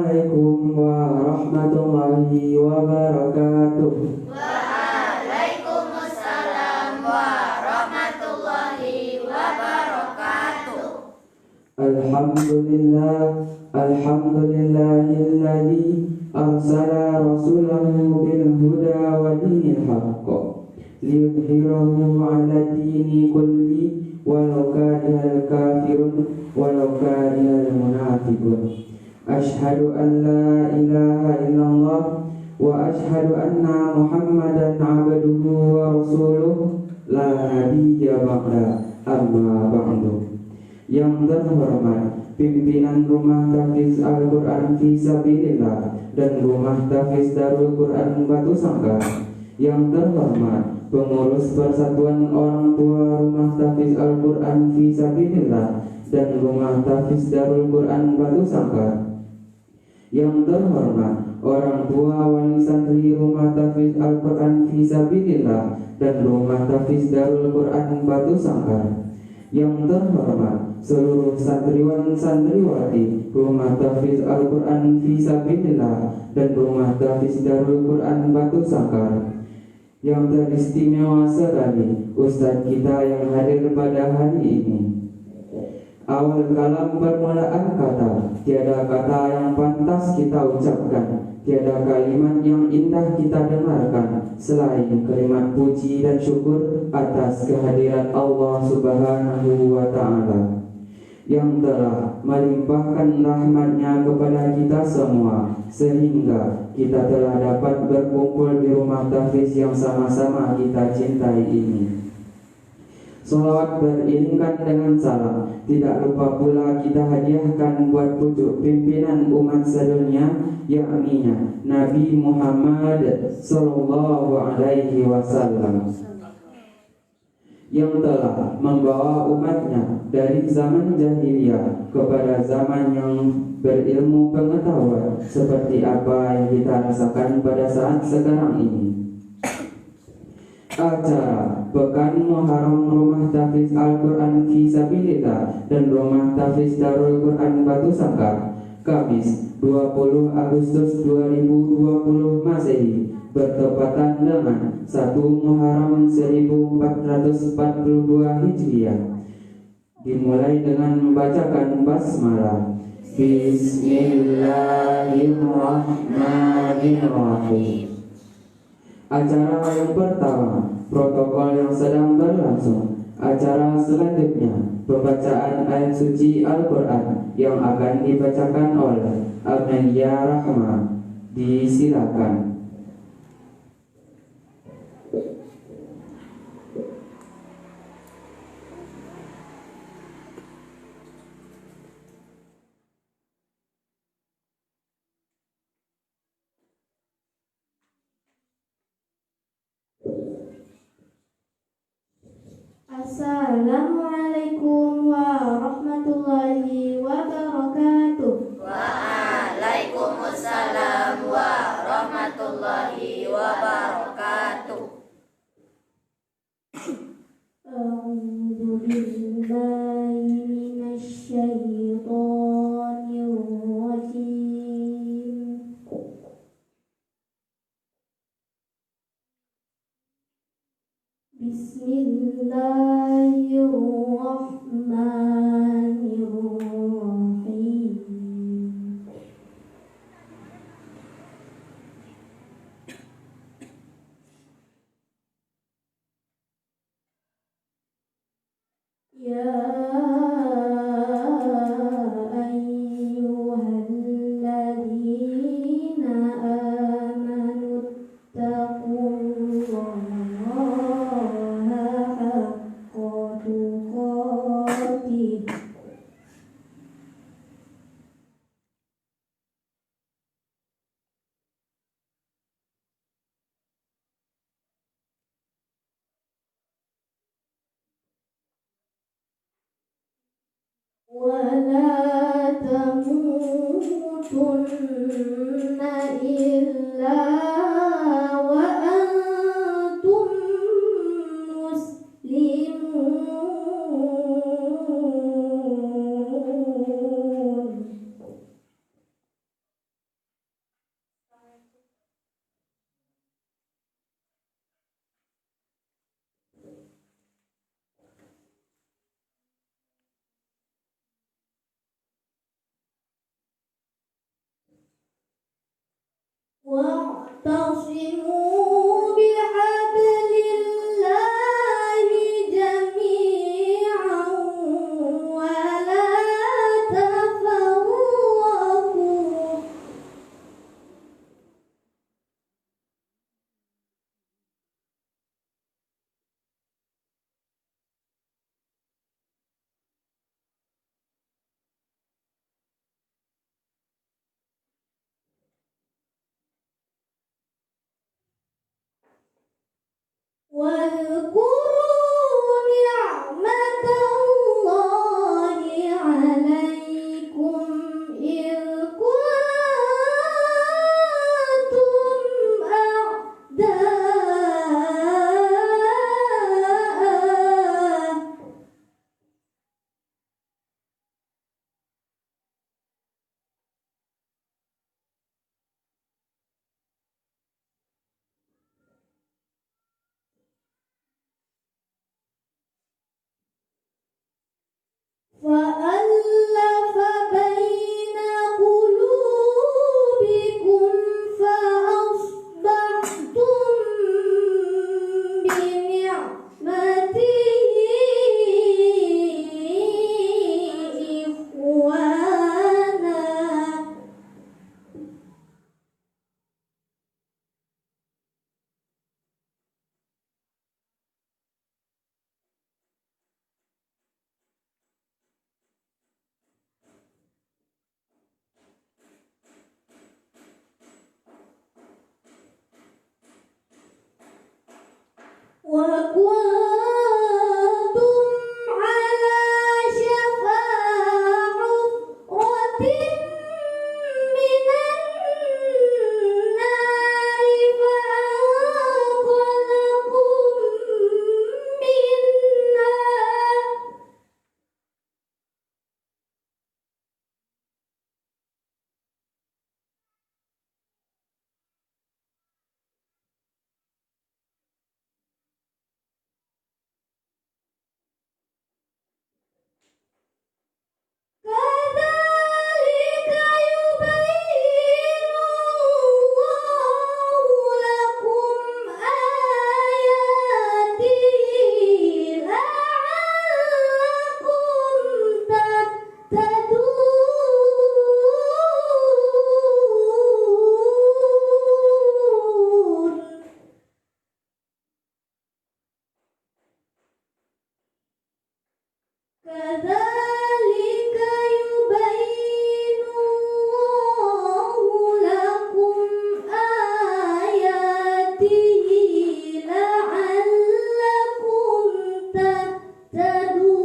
Assalamualaikum warahmatullahi wabarakatuh. Waalaikumsalam warahmatullahi wabarakatuh. Alhamdulillahilladzi arsala rasulahu bil huda wa dinil haqq liyudhhirahu 'ala dini kulli walau karihal kafirun walau karihal munafiqun. Asyhadu an la ilaha illallah wa asyhadu anna Muhammadan 'abduhu wa rasuluh la nabiyya ba'da, amma ba'du. Yang terhormat pimpinan Rumah Tahfiz Al-Quran Fisabilillah dan Rumah Tahfiz Darul Quran Batu Sangkar. Yang terhormat pengurus Persatuan Orang Tua Rumah Tahfiz Al-Quran Fisabilillah dan Rumah Tahfiz Darul Quran Batu Sangkar. Yang terhormat orang tua wali santri Rumah Tahfiz Al-Quran Fisabilillah dan Rumah Tahfiz Darul Quran Batu Sangkar. Yang terhormat seluruh santriwan santriwati Rumah Tahfiz Al-Quran Fisabilillah dan Rumah Tahfiz Darul Quran Batu Sangkar. Yang teristimewa sekali Ustadz kita yang hadir pada hari ini. Awal kalam permulaan kata, tiada kata yang pantas kita ucapkan, tiada kalimat yang indah kita dengarkan selain kalimat puji dan syukur atas kehadiran Allah Subhanahu wa Ta'ala yang telah melimpahkan rahmat-Nya kepada kita semua sehingga kita telah dapat berkumpul di rumah tahfiz yang sama-sama kita cintai ini. Sholawat beriringkan dengan salam. Tidak lupa pula kita hadiahkan buat pucuk pimpinan umat sedunia, yakni Nabi Muhammad Sallallahu Alaihi Wasallam, yang telah membawa umatnya dari zaman jahiliyah kepada zaman yang berilmu pengetahuan seperti apa yang kita rasakan pada saat sekarang ini. Acara Pekan Muharram Rumah Tahfiz Al-Quran Fisabilillah dan Rumah Tahfiz Darul Quran Batu Sangkar, Kamis 20 Agustus 2020 Masehi, bertepatan dengan 1 Muharram 1442 Hijriah. Dimulai dengan membacakan basmalah. Bismillahirrahmanirrahim. Acara yang pertama, protokol yang sedang berlangsung. Acara selanjutnya, pembacaan ayat suci Al-Quran yang akan dibacakan oleh Amelia Rahma. Disilakan. Assalamualaikum warahmatullahi wabarakatuh. Waalaikumsalam warahmatullahi wabarakatuh. A'udzu billahi minasyaitonir rajim. Bismillahirrahmanirrahim. Ya ayyuhalladzina amanu taqullaha haqqa tuqatih wa la tamutunna illa wa antum muslimun. واعتصموا بحبل الله جميعا ولا تفرقوا واذكروا نعمة الله عليكم إذ كنتم أعداء فألف بين قلوبكم فأصبحتم بنعمته إخوانا وكنتم على شفا حفرة من النار فأنقذكم منها كذلك يبين الله لكم آياته لعلكم تهتدون كذلك يبين الله لكم آياته لعلكم تهتدون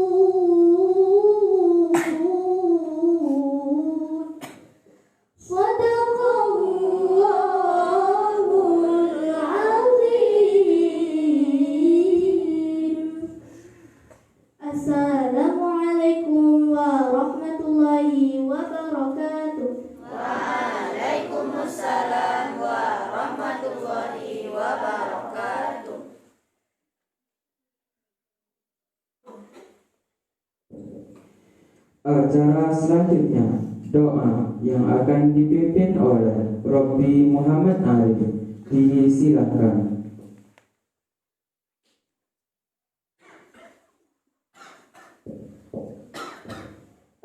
صدق الله العظيم. Assalamualaikum warahmatullahi wabarakatuh. Waalaikumsalam warahmatullahi wabarakatuh. Acara selanjutnya doa yang akan dipimpin oleh Robbi Muhammad Arif. Disilakan.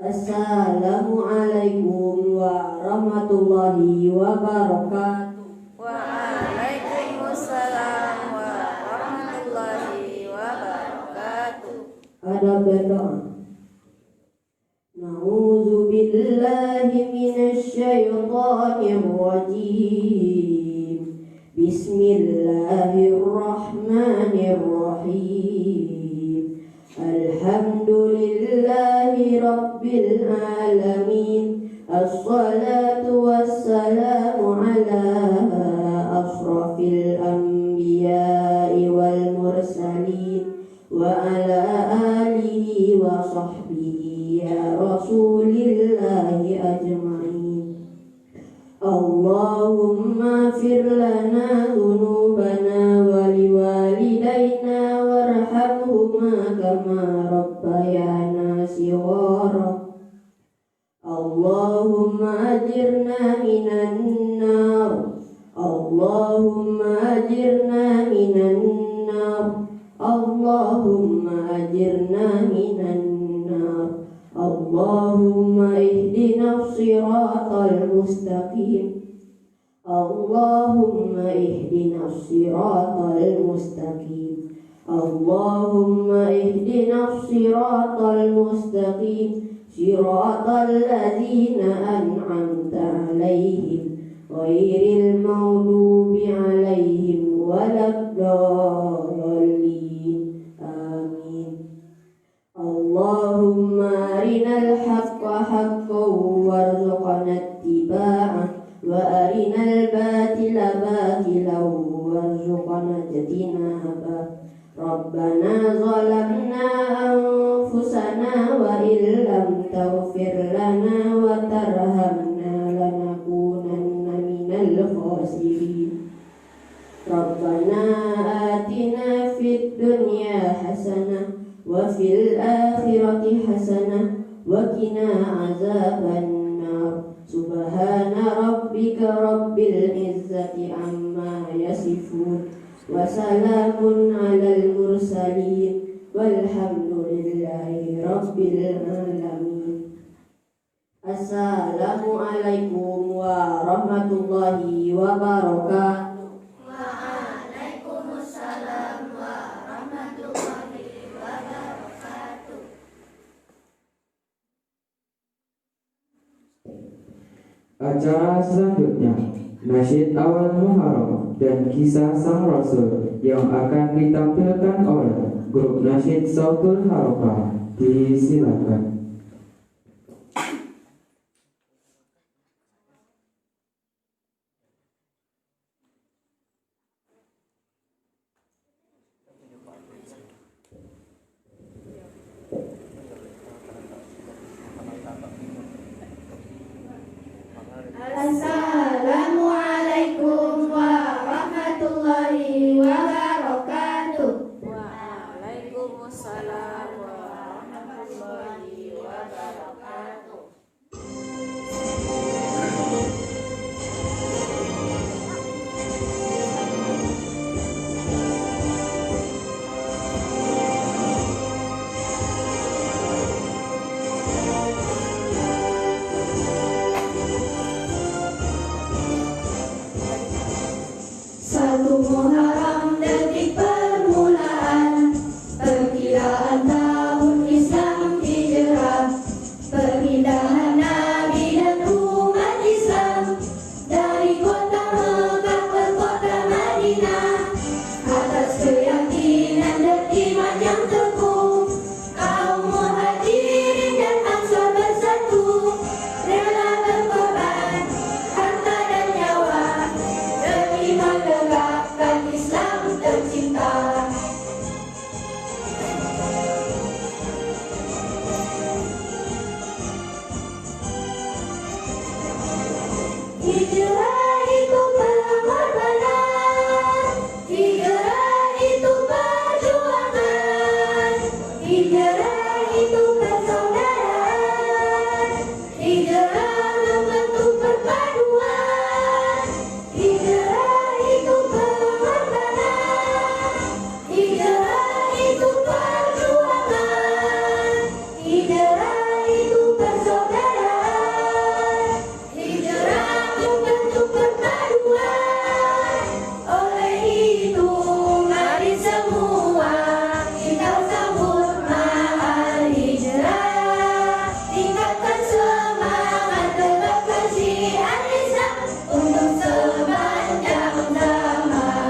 Assalamualaikum warahmatullahi wabarakatuh. Waalaikumsalam warahmatullahi wabarakatuh. Ada berdoa. Na'udzu billahi minasy syaithanir rajim. Bismillahirrahmanirrahim. Alhamdulillahi rabbil alamin. Assalatu wassalamu ala asrafil anbiya'i wal mursalin wa ala alihi wa sahbihi ya rasulillahi ajma'in. Allahumma fir lana dhunubana wa liwalidayna warhamhuma kama rabbayana shighara. Allahumma ajirna minan nar. Allahumma ajirna minan nar. Allahumma ihdina siratal mustaqim. Allahumma ihdina siratal mustaqim. Allahumma ihdina siratal mustaqim. Siratal ladzina an'amta 'alaihim ghairil maghdubi 'alaihim waladdallin. Amin. Allahumma arinal haqqa haqqan warzuqna ittiba'ah wa arinal batila batilan warzuqna ijtinabah. Rabbana zalamna anfusana wa illam taghfir lana wa tarhamna lanakunanna minal khasirin. Rabbana atina fid dunya hasanah wa fil akhirati hasanah wa qina azaban nar. Subhana rabbika rabbil izzati amma yasifun wa salamun alal mursalin walhamdulillahi rabbil alamin. Assalamualaikum warahmatullahi wabarakatuh. Waalaikumsalam warahmatullahi wabarakatuh. Acara selanjutnya Nasyid Awal Muharram dan Kisah Sang Rasul yang akan ditampilkan oleh grup Nasyid Sautul Harokah. Disilakan. Assalamualaikum warahmatullahi wabarakatuh. Waalaikumsalam warahmatullahi wabarakatuh. Satu Muharram detik permulaan perkiraan tahun Islam hijrah, perpindahan Nabi dan umat Islam dari kota Mekah ke kota Madinah. Atas keyakinan dan iman yang teguh, kaum muhajirin dan ansar bersatu, rela berkorban harta dan nyawa demi menegakkan Islam tercinta. Hijrah itu pengorbanan, hijrah itu perjuangan, hijrah itu persaudaraan, hijrah membentuk perpaduan, hijrah itu pengorbanan, hijrah itu perjuangan, hijrah itu persaudaraan, hijrah membentuk perpaduan. Oleh itu mari semua kita sambut mahal hijrah, tingkatkan semangat tetap kasihan Islam untuk sepanjang zaman.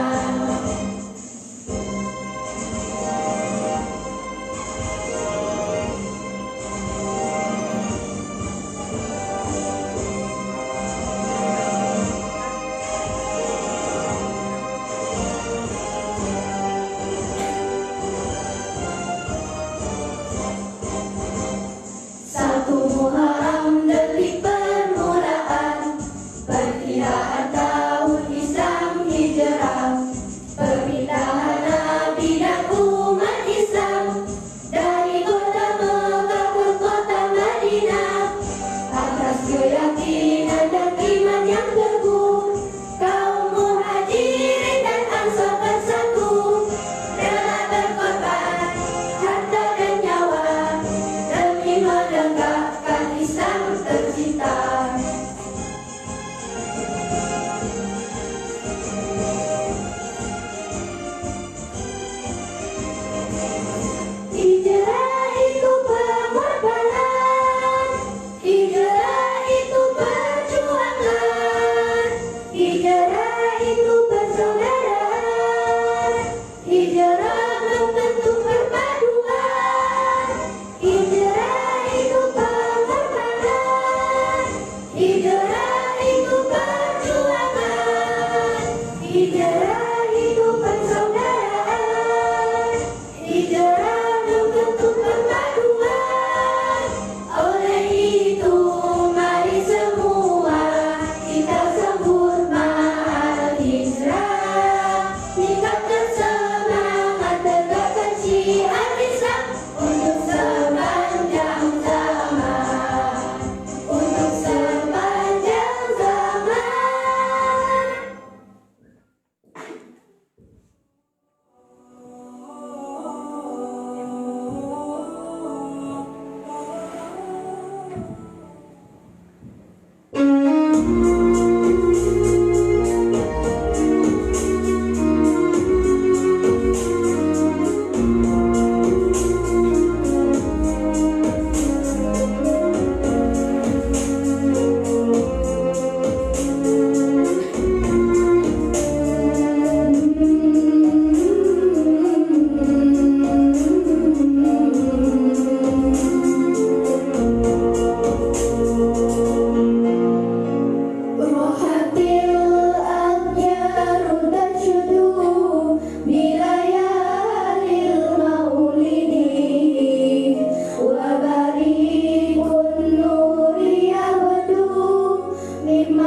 Satu Muharram detik permulaan perkiraan tahun Islam hijrah, perpindahan Nabi dan umat Islam dari kota Mekah ke kota Madinah. Atas keyakinan dan iman yang teguh, kaum muhajirin dan ansar bersatu, rela berkorban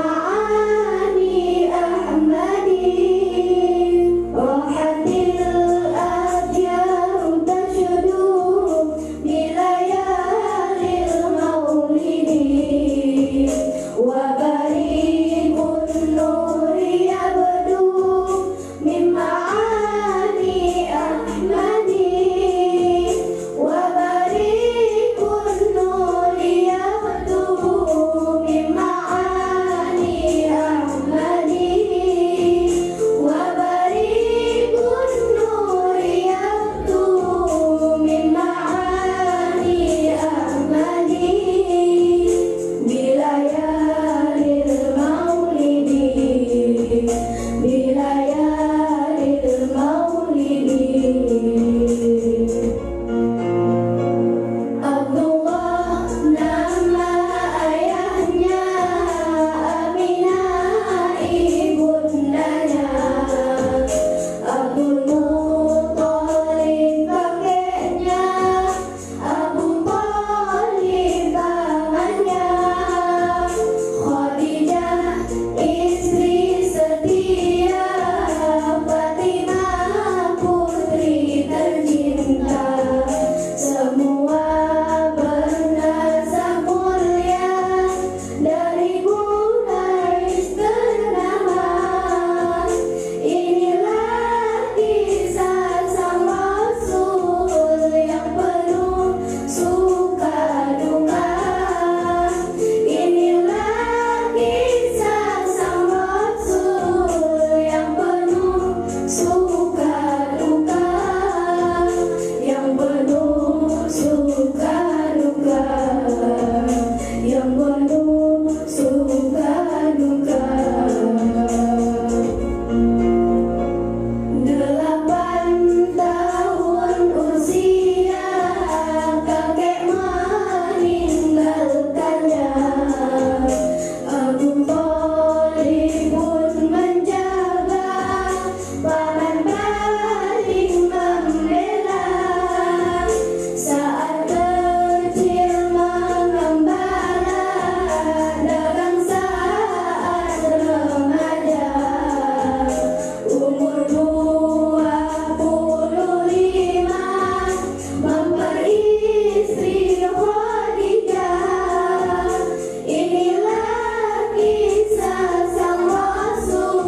معاني أحمدي راحت الأديار تشدو بليالي المولد وبريق النور يبدو من معاني أحمدي وبريق النور يبدو من معاني أحمدي وبريق النور يبدو من معاني أحمدي بليالي المولد بليالي المولد Abdullah nama ayahnya, Aminah ibundanya, Abdul Muthalib kakeknya, Abu Thalib pamannya, Khadijah istri setia, Fatimah putri tercinta, semua bernasab mulia dari Quraisy ternama. Inilah kisah sang Rasul yang penuh suka duka. Inilah kisah sang Rasul yang penuh suka duka, yang penuh suka duka, yang penuh suka duka. 8 tahun usia kakek meninggalkannya, Abu Thalib pun menjaga, paman paling membela. Saat kecil mengembala, dagang saat remaja, umur 25 memperistri Khadijah. Inilah kisah sang Rasul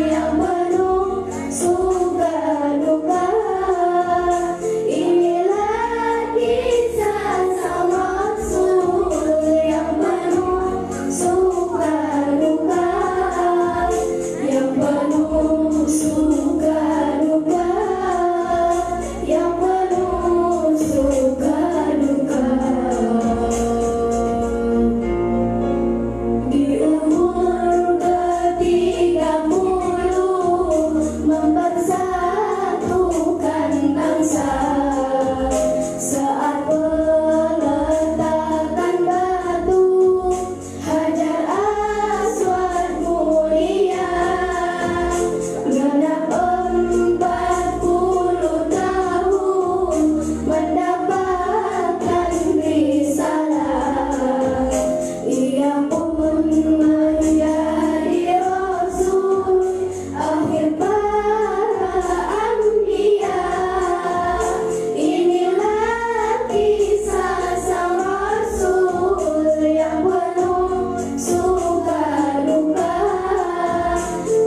yang penuh suka duka. Inilah kisah sang Rasul yang penuh suka duka, yang penuh suka duka, yang penuh suka duka. Di umur ke-30 mempersatukan bangsa, saat peletakan batu Hajar Aswad mulia, genap 40 tahun mendapatkan risalah. Ia pun menjadi Rasul akhir para anbiya. Inilah kisah sang Rasul yang penuh suka duka.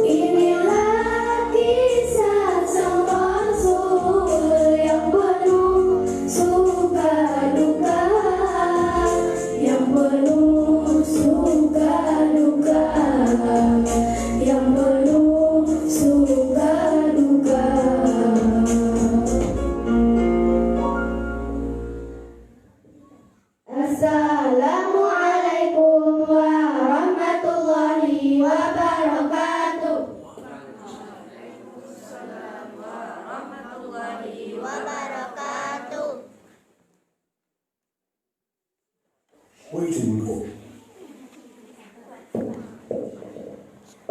Inilah kisah sang Rasul yang penuh suka duka, yang penuh suka duka, yang penuh suka duka. Assalamualaikum warahmatullahi wabarakatuh.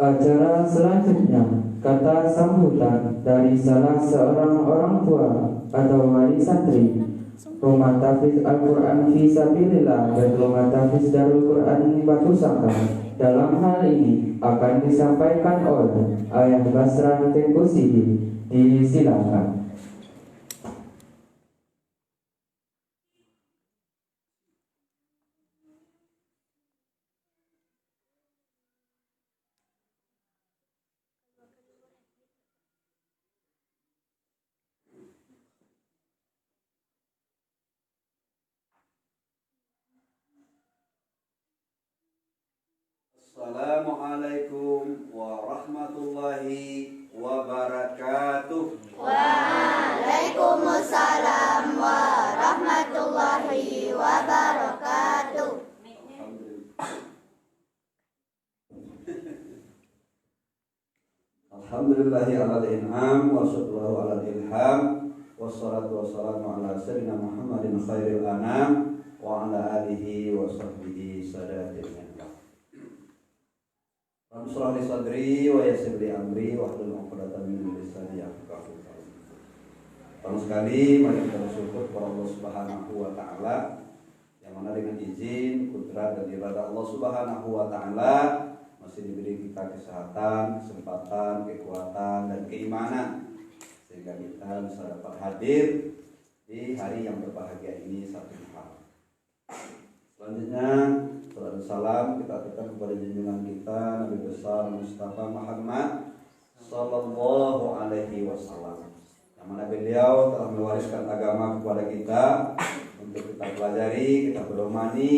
Acara selanjutnya, kata sambutan dari salah seorang orang tua atau wali santri Rumah Tahfiz Al-Quran Fi Sabilillah dan Rumah Tahfiz Darul Quran Batu Sangka. dalam hal ini akan disampaikan oleh Ayah Basran Teguh Sidi. Disilakan. Assalamualaikum warahmatullahi wabarakatuh. Waalaikumsalam warahmatullahi wabarakatuh. Alhamdulillahi alal in'am wa sallallahu alal ilham wassalatu wassalamu ala sayyidina Muhammadin khairil anam wa ala alihi wa sahbihi sadatil anam. Rabbi shrah li sadri wa yassir li amri wahlul 'uqdatam min lisani yafqahu qawli. Pertama sekali mari kita bersyukur kepada Allah Subhanahu wa taala yang mana dengan izin, kudrat dan irada Allah Subhanahu wa taala masih diberi kita kesehatan, kesempatan, kekuatan dan keimanan sehingga kita bisa dapat hadir di hari yang berbahagia ini satu hal. Selanjutnya salam salam kita aturkan kepada junjungan kita Nabi besar Mustafa Muhammad sallallahu alaihi wasallam, yang mana beliau telah mewariskan agama kepada kita untuk kita pelajari, kita berdomani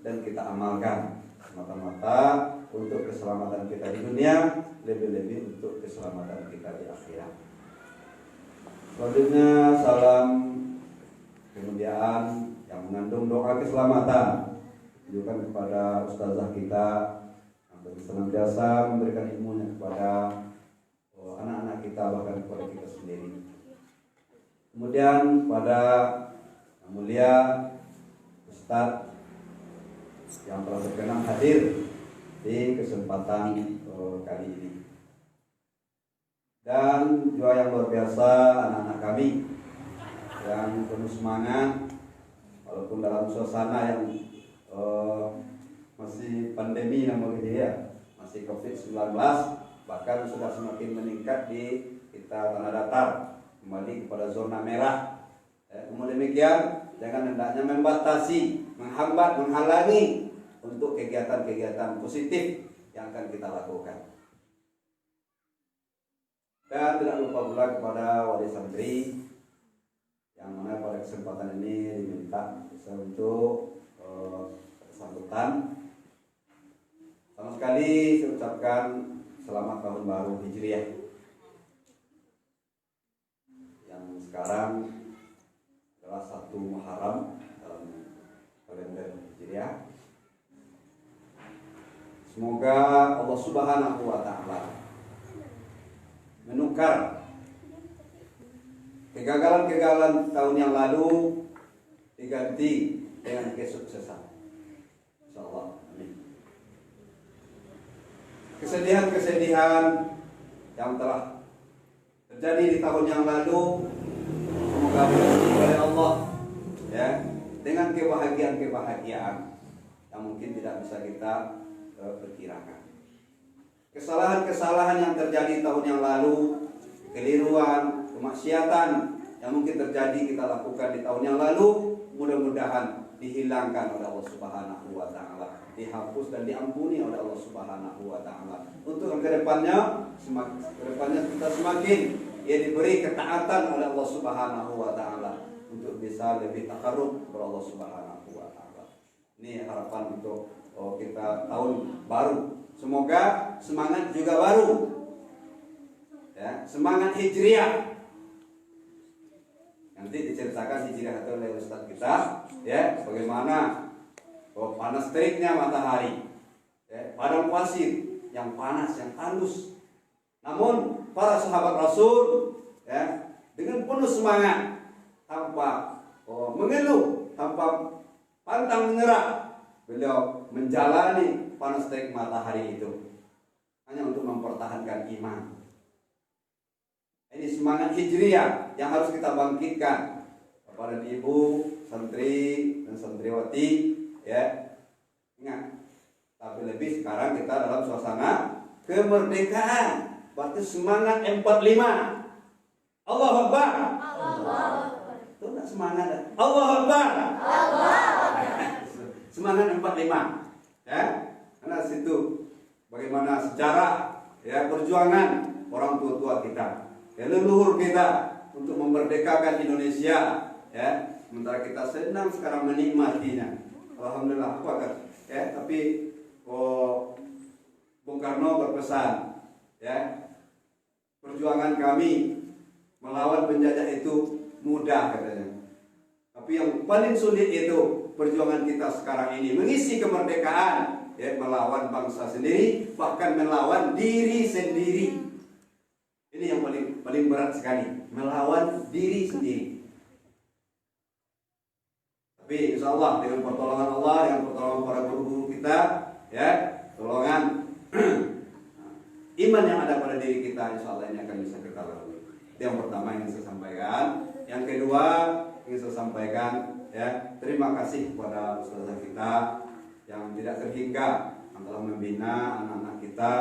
dan kita amalkan semata-mata untuk keselamatan kita di dunia, lebih-lebih untuk keselamatan kita di akhirat. Selanjutnya salam kemuliaan yang mengandung doa keselamatan tunjukkan kepada ustazah kita yang senantiasa memberikan ilmunya kepada anak-anak kita, bahkan kepada kita sendiri. Kemudian pada yang mulia Ustadz yang telah berkenan hadir di kesempatan kali ini, dan juga yang luar biasa anak-anak kami yang penuh semangat walaupun dalam suasana yang masih pandemi namun gitu ya, masih COVID-19, bahkan sudah semakin meningkat di kita tanah datar, kembali kepada zona merah. Namun demikian jangan hendaknya membatasi, menghambat, menghalangi untuk kegiatan-kegiatan positif yang akan kita lakukan. Dan tidak lupa pula kepada wali santri yang mana pada kesempatan ini diminta bisa untuk sambutan. Sama sekali saya ucapkan selamat tahun baru Hijriah yang sekarang adalah 1 Muharram dalam kalender Hijriah. Semoga Allah Subhanahu wa taala menukar kegagalan-kegagalan tahun yang lalu diganti dengan kesuksesan. Insyaallah. Amin. Kesedihan-kesedihan yang telah terjadi di tahun yang lalu semoga berhenti oleh Allah ya, dengan kebahagiaan-kebahagiaan yang mungkin tidak bisa kita perkirakan. Kesalahan-kesalahan yang terjadi tahun yang lalu, kekeliruan, kemaksiatan yang mungkin terjadi kita lakukan di tahun yang lalu, mudah-mudahan dihilangkan oleh Allah Subhanahu wa taala, dihapus dan diampuni oleh Allah Subhanahu wa taala. Untuk kedepannya kita semakin diberi ketaatan oleh Allah Subhanahu wa taala untuk bisa lebih takarrub kepada Allah Subhanahu wa taala. Ini harapan untuk kita tahun baru. Semoga semangat juga baru. Ya, semangat Hijriah. Nanti diceritakan Hijriah itu oleh Ustaz kita, ya, bagaimana panas teriknya matahari, ya, padang pasir yang panas, yang tandus. Namun para sahabat Rasul, ya, dengan penuh semangat, tanpa mengeluh, tanpa pantang menyerah, beliau menjalani panas terik matahari itu hanya untuk mempertahankan iman. Ini semangat Hijriah yang harus kita bangkitkan kepada ibu, santri dan santriwati, ya. Ingat, Tapi lebih sekarang kita dalam suasana kemerdekaan. Berarti semangat 45. Allahu Akbar. Itu enggak semangat. Allahu Akbar. Semangat 45. Ya. Karena situ bagaimana sejarah ya perjuangan orang tua-tua kita, ya leluhur kita untuk memerdekakan Indonesia, ya. Sementara kita senang sekarang menikmatinya. Alhamdulillah ya, tapi Bung Karno berpesan, ya, perjuangan kami melawan penjajah itu mudah katanya. Tapi yang paling sulit itu perjuangan kita sekarang ini mengisi kemerdekaan, ya, melawan bangsa sendiri, bahkan melawan diri sendiri. Ini yang paling berat sekali, melawan diri sendiri. Tapi insya Allah dengan pertolongan Allah, dengan pertolongan para guru-guru kita, ya, pertolongan iman yang ada pada diri kita, insya Allah ini akan bisa kita lalui. Itu yang pertama yang saya sampaikan. Yang kedua ingin saya sampaikan, ya, terima kasih kepada ustazah kita yang tidak terhingga telah membina anak-anak kita,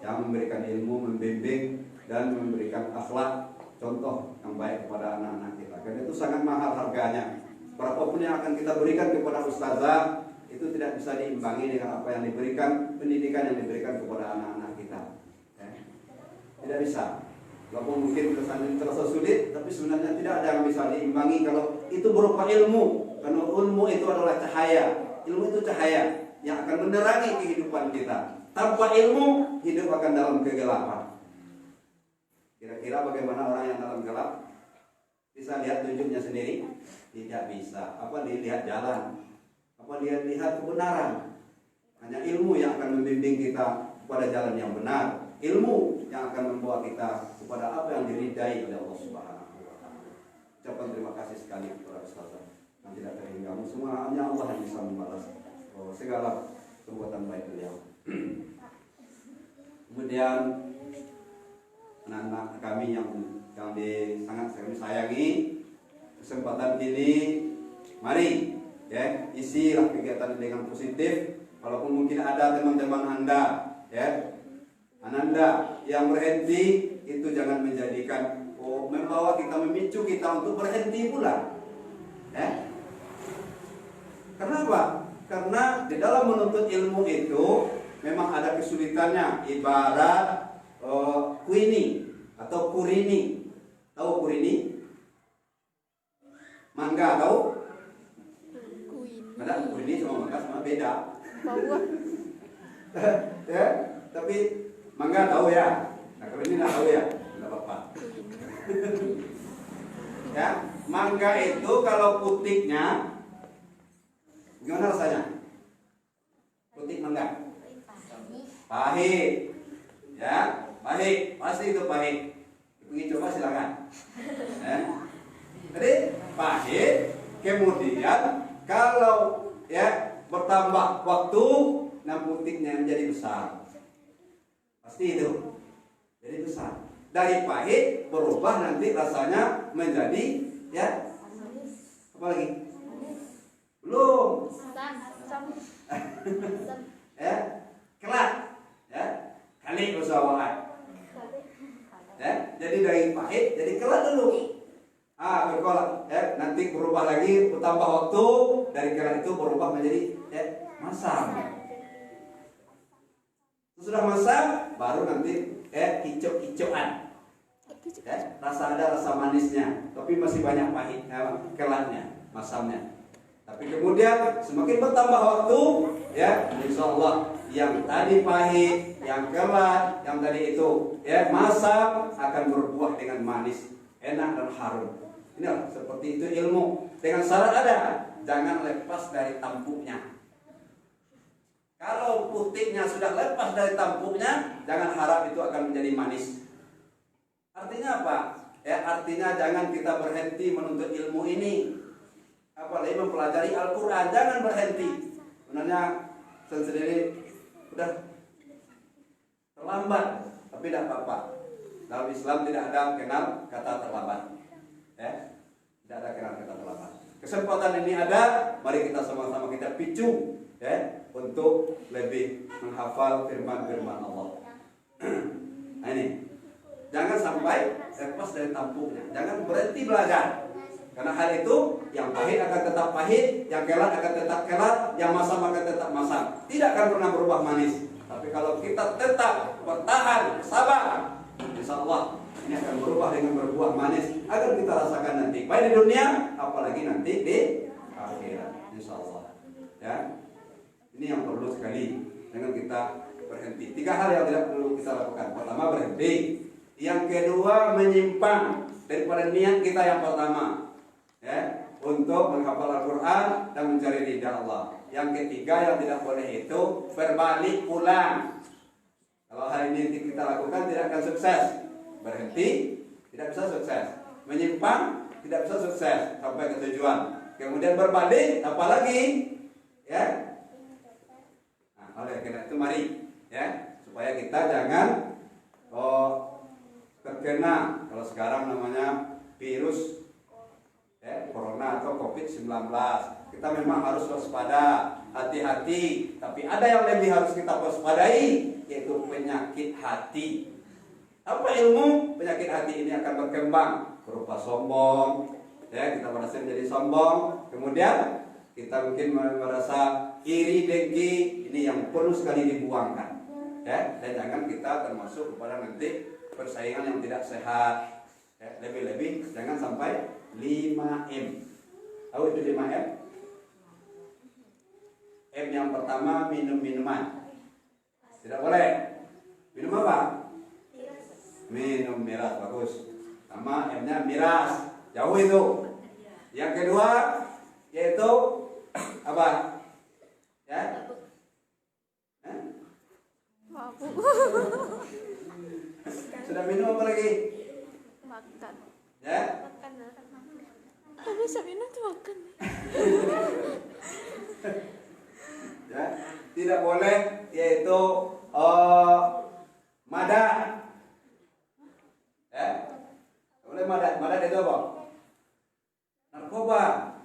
yang memberikan ilmu, membimbing dan memberikan akhlak contoh yang baik kepada anak-anak kita. Karena itu sangat mahal harganya. Berapapun yang akan kita berikan kepada ustazah itu tidak bisa diimbangi dengan apa yang diberikan, pendidikan yang diberikan kepada anak-anak kita, ya. Tidak bisa. Walaupun mungkin kesannya terasa sulit, tapi sebenarnya tidak ada yang bisa diimbangi kalau itu berupa ilmu. Karena ilmu itu adalah cahaya. Ilmu itu cahaya yang akan menerangi kehidupan kita. Tanpa ilmu, hidup akan dalam kegelapan. Kira-kira bagaimana orang yang dalam gelap? Bisa lihat tunjuknya sendiri? Tidak bisa. Apa dia lihat jalan? Apa dia lihat kebenaran? Hanya ilmu yang akan membimbing kita kepada jalan yang benar. Ilmu yang akan membawa kita kepada apa yang diridai oleh Allah Subhanahu wa taala. Ucapan terima kasih sekali kepada ustazah. Yang tidak terhingga, semua hanya Allah yang bisa membalas segala perbuatan baik beliau. Kemudian anak-anak kami yang sangat kami sayangi, kesempatan ini mari, ya, isilah kegiatan dengan positif. Walaupun mungkin ada teman-teman Anda, ya, Ananda yang berhenti, itu jangan menjadikan membawa kita, memicu kita untuk berhenti pula, ya. Kenapa? Karena di dalam menuntut ilmu itu memang ada kesulitannya. Ibarat kuini atau kurini. Tahu kurini? Mangga tahu? Ada kurini sama mangga sama beda. Ya, tapi mangga tahu ya. Nah, kalau ini nggak tahu ya, nggak apa-apa. Ya, mangga itu kalau putiknya gimana rasanya? Putik mangga? Pahit. Ya, pahit. Pasti itu pahit. Ingin coba silakan. Ya. Jadi pahit. Kemudian kalau, ya, bertambah waktu, nah putiknya menjadi besar. Pasti itu. Jadi besar. Dari pahit berubah nanti rasanya menjadi, ya, apa lagi? Belum. Ya, kelat. Ya, kali usahawan. Ya, jadi dari pahit jadi kelat dulu. Berkolak. Ya, nanti berubah lagi, bertambah waktu, dari kelat itu berubah menjadi, ya, masam. Sudah masam, baru nanti, ya, kicau-kicauan. Ya, ada rasa manisnya, tapi masih banyak pahit, kelatnya, masamnya. Tapi kemudian semakin bertambah waktu, ya, insya Allah yang tadi pahit, yang kelat, yang tadi itu, ya, masam akan berbuah dengan manis, enak dan harum. Ini seperti itu ilmu. Dengan syarat ada, jangan lepas dari tampuknya. Kalau putiknya sudah lepas dari tampuknya, jangan harap itu akan menjadi manis. Artinya apa? Ya, artinya jangan kita berhenti menuntut ilmu ini. Apalagi mempelajari Al-Quran, jangan berhenti. Sebenarnya saya sendiri sudah terlambat, tapi tidak apa-apa. Dalam Islam tidak ada kenal kata terlambat, ya, tidak ada kenal kata terlambat. Kesempatan ini ada, mari kita sama-sama kita picu, ya, untuk lebih menghafal firman-firman Allah. Nah, ini jangan sampai lepas dari tampuknya, jangan berhenti belajar. Karena hal itu yang pahit akan tetap pahit, yang kelat akan tetap kelat, yang masam akan tetap masam. Tidak akan pernah berubah manis. Tapi kalau kita tetap bertahan, sabar, insya Allah ini akan berubah dengan berbuah manis agar kita rasakan nanti baik di dunia, apalagi nanti di akhirat, insya Allah. Ya, ini yang perlu sekali dengan kita berhenti. 3 hal yang tidak perlu kita lakukan. Pertama, berhenti. Yang kedua, menyimpang daripada niat kita yang pertama, ya, untuk menghafal Al-Quran dan mencari ridha Allah. Yang ketiga yang tidak boleh itu berbalik pulang. Kalau hal ini kita lakukan tidak akan sukses. Berhenti tidak bisa sukses. Menyimpang tidak bisa sukses sampai ke tujuan. Kemudian berbalik apalagi, ya. Nah, oleh karena itu mari, ya, supaya kita jangan terkena, kalau sekarang namanya virus, ya, corona atau COVID-19. Kita memang harus waspada, hati-hati. Tapi ada yang lebih harus kita waspadai, yaitu penyakit hati. Apa ilmu? Penyakit hati ini akan berkembang berupa sombong, ya, kita merasa menjadi sombong. Kemudian kita mungkin merasa iri, dengki. Ini yang perlu sekali dibuangkan, ya. Dan jangan kita termasuk kepada nanti persaingan yang tidak sehat, ya. Lebih-lebih jangan sampai 5M. Tahu itu 5M? M yang pertama, minum minuman. Tidak boleh. Minum apa? Minum miras, bagus. Sama M-nya miras. Jauh itu. Yang kedua yaitu apa? Ya? Sudah minum apa lagi? Makan. Ya? Makan. Kok bisa minum tuh makan? Ya, tidak boleh yaitu madat. Ya, boleh madat. Madat itu apa? Narkoba.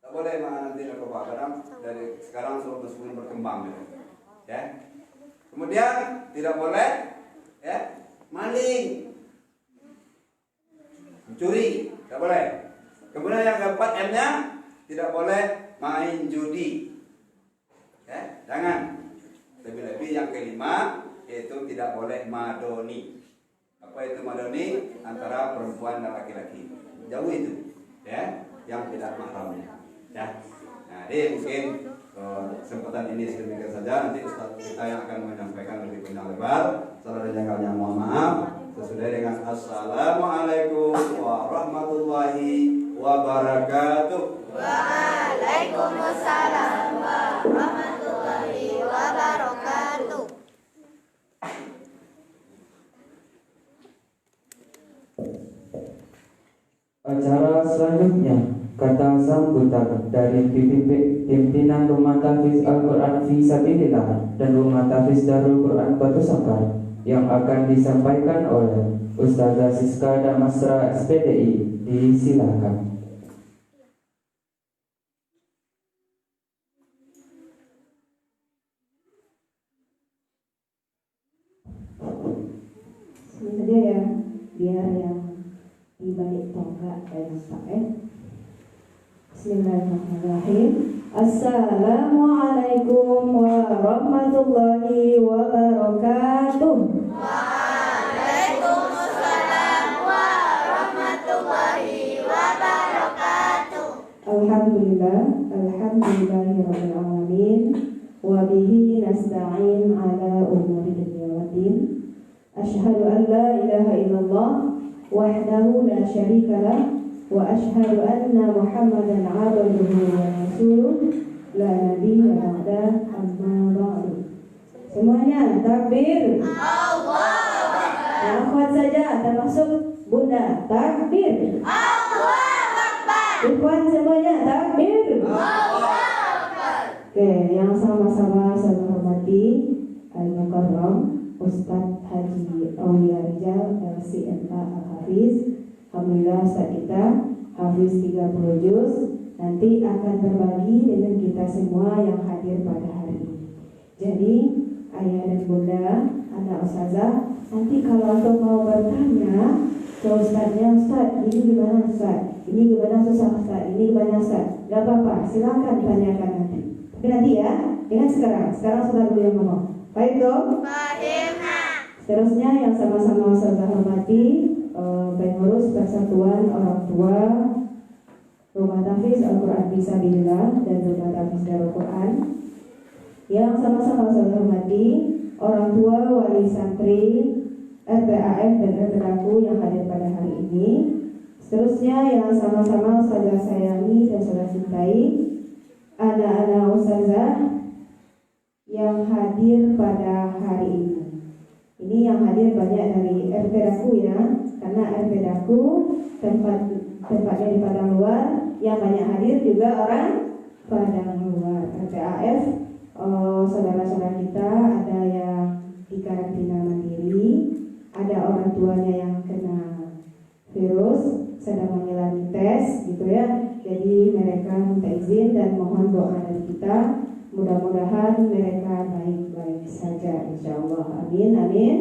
Tak boleh nanti narkoba. Karena dari sekarang sebelum berkembang, ya. Kemudian tidak boleh, ya, maling, mencuri, tidak boleh. Kemudian yang keempat M-nya tidak boleh main judi, ya, jangan. Lebih-lebih yang kelima yaitu tidak boleh madoni. Apa itu madoni? Antara perempuan dan laki-laki. Jauh itu, ya, yang tidak mahramnya, ya. Nah, jadi mungkin kesempatan ini sedemikian saja. Nanti Ustaz kita yang akan menyampaikan lebih panjang lebar. Salah dan janggalnya mohon maaf. Sesudah dengan Assalamualaikum warahmatullahi wabarakatuh. Waalaikumsalam warahmatullahi wabarakatuh. Acara selanjutnya kata sambutan dari pimpinan Rumah Tahfiz Al-Quran Fi Sabilillah dan Rumah Tahfiz Darul Quran Batu Sangkar yang akan disampaikan oleh Ustazah Siska Damasra SPDI. Disilakan. Ini saja ya, biar yang di balik tonggak dan nampak. Bismillahirrahmanirrahim. Assalamualaikum warahmatullahi wabarakatuh. Waalaikumsalam warahmatullahi wabarakatuh. Alhamdulillahirabbil alamin wa bihi nasta'in ala umuri dunya waddin. Asyhadu an la ilaha illallah wahdahu la syarika lah wa asyhadu anna Muhammadan 'abduhu wa rasuluh la nabiyya ba'da amma ba'du. Semuanya takbir. Allahu Akbar. Yang kuat saja termasuk Bunda takbir. Allahu Akbar. Ikhwan semuanya takbir. Allahu Akbar. Oke, yang sama-sama saya hormati Al-Mukarram Ustadz Haji Aulia Rijal LCMA Al-Hafiz. Alhamdulillah Ustadz kita Hafiz 30 juz nanti akan berbagi dengan kita semua yang hadir pada hari ini. Jadi ayah dan bunda, anak ustazah, nanti kalau untuk mau bertanya ke ustaznya, Ustaz, ini gimana Ustaz? Ini gimana susah Ustaz? Ini gimana Ustaz? Gak apa-apa, silakan tanyakan nanti. Tapi nanti ya, dengan sekarang sudah dulu yang ngomong. Baik dong? Seterusnya yang sama-sama ustazah hormati, pengurus Persatuan Orang Tua Rumah Tahfiz Al-Quran Fisabilillah dan Rumah Tahfiz Darul Quran. Yang sama-sama saya hormati orang tua, wali santri, RPAF dan RPAku yang hadir pada hari ini. Seterusnya yang sama-sama saya sayangi dan saya cintai, anak-anak ustazah yang hadir pada hari ini. Ini yang hadir banyak dari RPAku ya, karena RPAku tempatnya di Padang Luar, yang banyak hadir juga orang Padang Luar. RPAF, saudara-saudara kita ada yang di karantina mandiri, ada orang tuanya yang kena virus sedang menjalani tes gitu ya. Jadi mereka minta izin dan mohon doa dari kita, mudah-mudahan mereka baik-baik saja insyaallah. Amin amin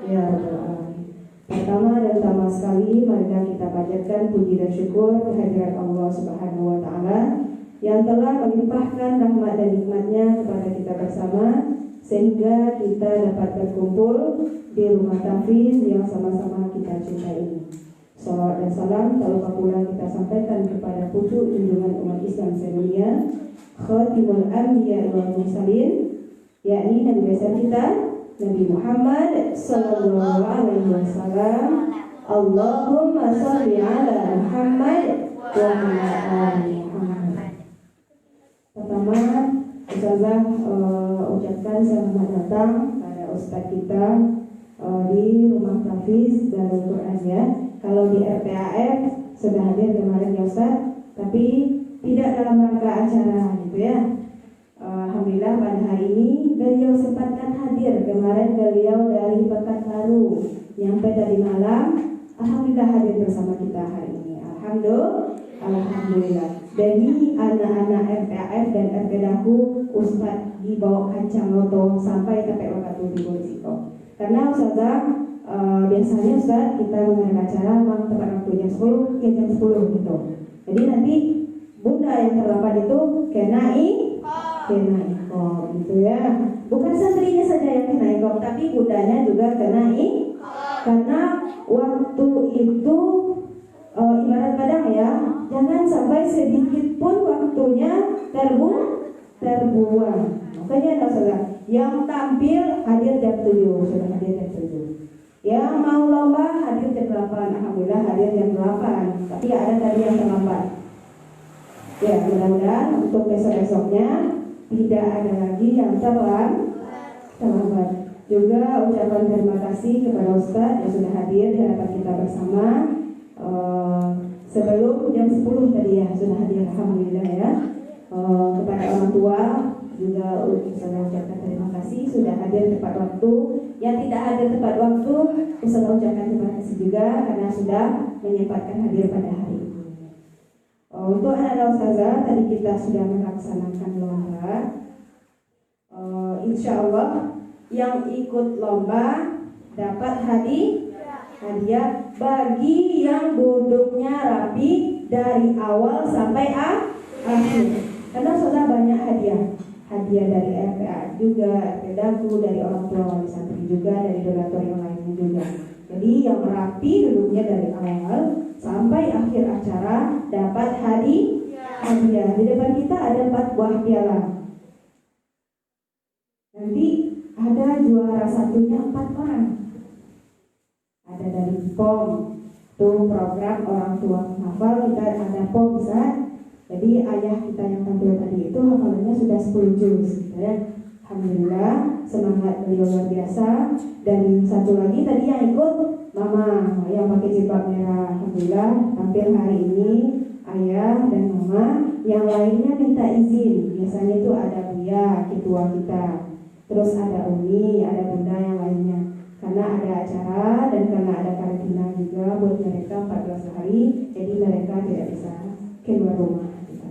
ya rabbal alamin. Pertama dan utama sekali, marilah kita panjatkan puji dan syukur kehadirat Allah Subhanahu wa taala yang telah melimpahkan rahmat dan nikmatnya kepada kita bersama, sehingga kita dapat berkumpul di rumah tahfiz yang sama-sama kita cintai ini. Salawat dan salam tak lupa pula kita sampaikan kepada pucuk junjungan umat Islam sedunia, Khatimul Anbiya wal Mursalin, yakni Nabi besar kita Nabi Muhammad sallallahu alaihi wasallam. Allahumma shalli ala Muhammad wa ala ali Muhammad. Pertama, ustazah ucapkan selamat datang pada ustaz kita di rumah tahfiz Darul Quran ya. Kalau di RPAF sudah hadir kemarin ya Ustaz, tapi tidak dalam rangka acara gitu ya. Alhamdulillah pada hari ini beliau sempatkan hadir. Kemarin beliau dari Pekanbaru nyampe tadi malam. Alhamdulillah hadir bersama kita hari ini. Alhamdulillah. Dari anak-anak RPAF dan RPDAku, Ustaz dibawa kancang loto sampai ke waktu di Borisiko. Karena Ustazah biasanya Ustaz kita mengadakan acara memang tepat waktunya 10 ya jam 10 gitu. Jadi nanti bunda yang terlambat itu kena iqam gitu ya. Bukan santrinya saja yang kena iqam, tapi bundanya juga kena iqam. Karena waktu itu ibarat kadang ya, jangan sampai sedikit pun waktunya terbuang. Makanya ada saudara yang tampil hadir jam 7, sudah hadir jam 7. Yang mau lomba hadir jam 8, alhamdulillah hadir jam 8. Tapi ada tadi yang terlambat. Ya, mudah-mudahan untuk besok-besoknya tidak ada lagi yang terlambat. Juga ucapan terima kasih kepada Ustadz yang sudah hadir di hadapan kita bersama. Sebelum jam 10 tadi ya sudah hadir, alhamdulillah ya. Kepada orang tua juga saya ucapkan terima kasih sudah hadir tepat waktu. Yang tidak hadir tepat waktu, saya ucapkan terima kasih juga karena sudah menyempatkan hadir pada hari ini. Untuk anak-anak ustazah, tadi kita sudah melaksanakan lomba. Insya Allah yang ikut lomba dapat hadiah bagi yang duduknya rapi dari awal sampai akhir. Karena sudah banyak hadiah dari RPA juga, RPDAku, dari orang tua wali santri juga, dari donatur yang lainnya juga. Jadi yang rapi duduknya dari awal sampai akhir acara dapat hadiah. Di depan kita ada 4 buah piala. Nanti ada juara satunya 4 orang. Ada dari POM, tuh program orang tua hafal, kita ada POM Ustaz. Jadi ayah kita yang tampil tadi itu hafalannya sudah 10 juz gitu ya. Alhamdulillah semangat beliau luar biasa. Dan satu lagi tadi yang ikut mama yang pakai jilbab merah, alhamdulillah tampil hari ini ayah dan mama. Yang lainnya minta izin, biasanya itu ada Buya ketua kita, terus ada Umi, ada bunda yang lainnya. Karena ada acara dan karena ada karantina juga buat mereka 14 hari, jadi mereka tidak bisa keluar rumah gitu.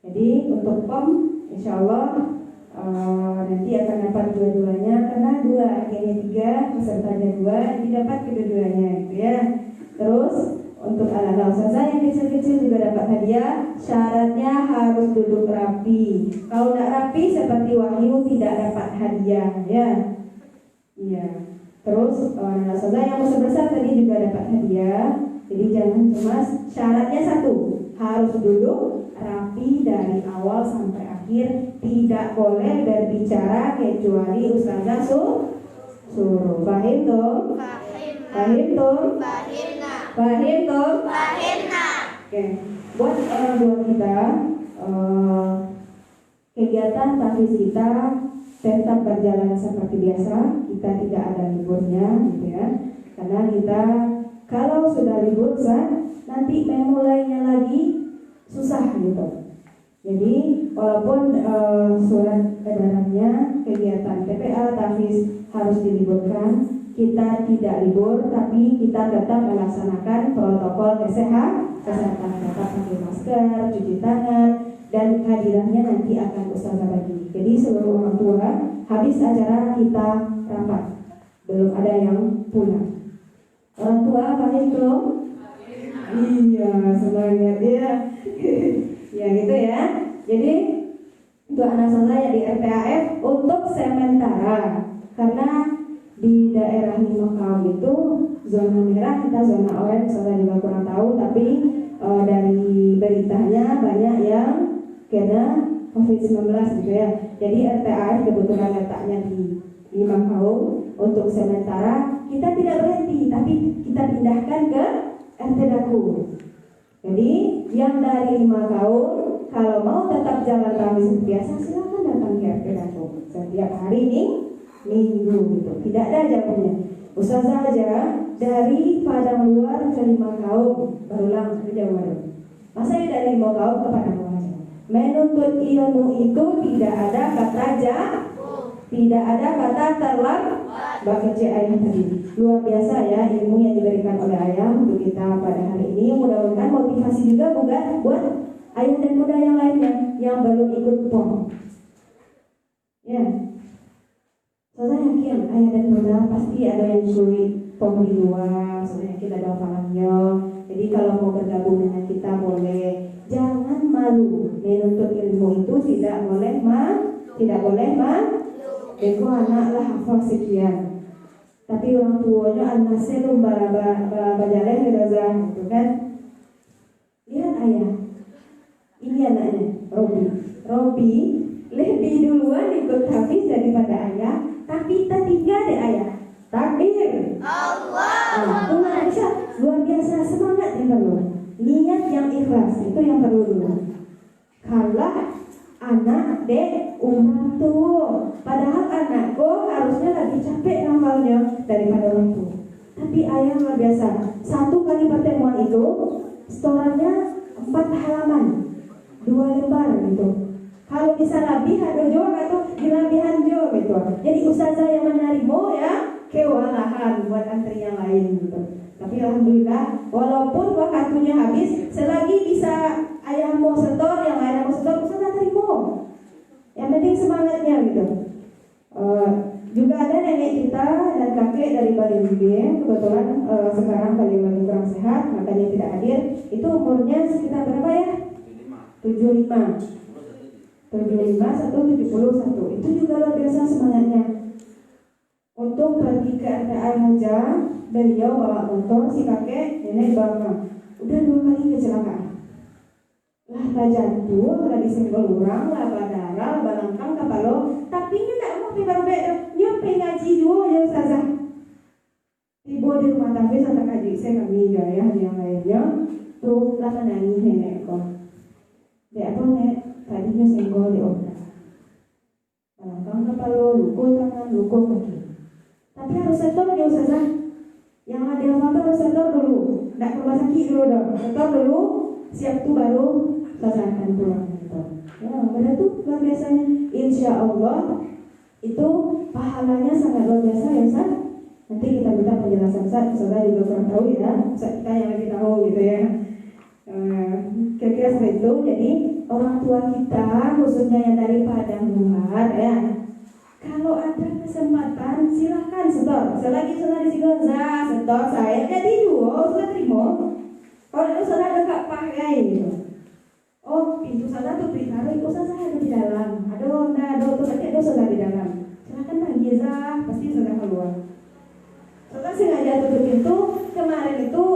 Jadi untuk POM insya Allah nanti akan dapat dua-duanya, karena 2 akhirnya 3 pesertanya 2 didapat kedua-duanya gitu ya. Terus untuk anak-anak ustazah yang kecil-kecil juga dapat hadiah. Syaratnya harus duduk rapi. Kalau tidak rapi seperti Wahyu tidak dapat hadiah ya. Iya. Terus anak ustazah yang besar-besar tadi juga dapat hadiah. Jadi jangan cemas. Syaratnya 1, harus duduk rapi dari awal sampai akhir. Tidak boleh berbicara kecuali ustazah suruh. Paham tuh? Paham tuh? Paham tuh? Oke. Buat kita kegiatan tahfiz kita tetap berjalan seperti biasa. Kita tidak ada liburnya gitu ya. Karena kita kalau sudah libur nanti memulainya lagi susah gitu. Jadi walaupun surat edarannya kegiatan TPA tahfiz harus diliburkan, kita tidak libur, tapi kita tetap melaksanakan protokol kesehatan, tetap pakai masker, cuci tangan, dan hadirannya nanti akan ustazah bagi. Jadi seluruh orang tua habis acara kita rapat, belum ada yang pulang. Orang tua paham belum? Iya, semangat ya. Ya gitu ya. Jadi untuk anak saya di RPAF untuk sementara, karena di daerah Limau itu zona merah, kita zona orange, saya juga kurang tahu, tapi dari beritanya banyak yang kena COVID-19 gitu ya. Jadi RPAF kebetulan letaknya di Limau. Untuk sementara kita tidak berhenti, tapi kita pindahkan ke RT Daku. Jadi yang dari 5 tahun kalau mau tetap jalan tahfiz biasa silakan datang ke RT Daku setiap hari minggu gitu. Tidak ada jamnya. Ustazah aja dari Padang Luar ke 5 tahun berulang ke Jawa Barat. Masa ya dari 5 tahun ke Padang Luar aja. Menuntut ilmu itu tidak ada kata tidak ada kata terlambat. Baca ayah tadi luar biasa ya ilmu yang diberikan oleh ayah untuk kita pada hari ini. Mudah-mudahan motivasi juga buat ayah dan bunda yang lainnya yang belum ikut POM. Ya, saya yakin ayah dan bunda pasti ada yang sulit POM di luar. Saya yakin ada hafalannya. Jadi kalau mau bergabung dengan kita boleh. Jangan malu. Menuntut ilmu itu tidak boleh Eko anak lah hafal sekian, tapi orang tuanya anak selum bajaleh kedazah gitu kan. Lihat ayah, ini anaknya Robi lebih duluan ikut tahfiz daripada ayah, tapi tiga deh ayah. Takbir Allah. Aisyah luar biasa, semangat yang perlu, niat yang ikhlas itu yang perlu dulu. Kalah anak dek umrah tuh, padahal anakku harusnya lebih capek ngafalnya daripada orang tua. Tapi ayah luar biasa, 1 kali pertemuan itu setorannya 4 halaman, 2 lembar gitu. Kalau bisa lebih ada juga atau dilabihan juga gitu. Jadi ustazah yang menerima ya kewalahan buat antri yang lain gitu. Tapi alhamdulillah walaupun waktunya habis, selagi bisa ayah mau setor, yang lain mau setor, ustazah terima. Yang penting semangatnya gitu. Juga ada nenek kita dan kakek dari Bali Ubin, kebetulan sekarang beliau lagi kurang sehat, makanya tidak hadir. Itu umurnya sekitar berapa ya? 75, 171. Itu juga luar biasa semangatnya. Untuk pergi ke RTA aja, beliau bawa motor, si kakek, nenek bawa. Udah 2 kali kecelakaan. Lah jatuh, lah disenggol orang, lah darah, balangkang kapalo. Tapi nggak mau pibar-pibar, nyampe ngaji juga ya ustazah. Ibu di rumah tahfiz atau kaji saya kami juga ya yang lainnya. Tuh lah menangis nenek kok. Dia apa nek? Tadinya senggol di otak. Balangkang kapalo, luka tangan, luka kaki. Tapi harus setor ya ustazah. Yang ada apa harus setor dulu. Nggak ke rumah sakit dulu dong. Setor dulu. Siap tuh baru akan pulang gitu. Ya, pada tuh luar biasanya. Insya Allah itu pahalanya sangat luar biasa ya Ustaz. Nanti kita minta penjelasan Ustaz. Saudara juga kurang tahu ya. Ustaz kita yang lebih tahu gitu ya. Kira-kira seperti itu. Jadi orang tua kita, khususnya yang dari Padang luar ya, kalau ada kesempatan silahkan setor. Selagi sudah disigoza setor saya jadi dua sudah terima. Kalau itu sudah dekat pakai gitu. Oh, pintu sana tuh taruh itu saya ada di dalam. Aduh, tuh nanti ada sudah di dalam. Silahkan lagi pasti sudah keluar. Setelah sengaja tutup pintu kemarin itu,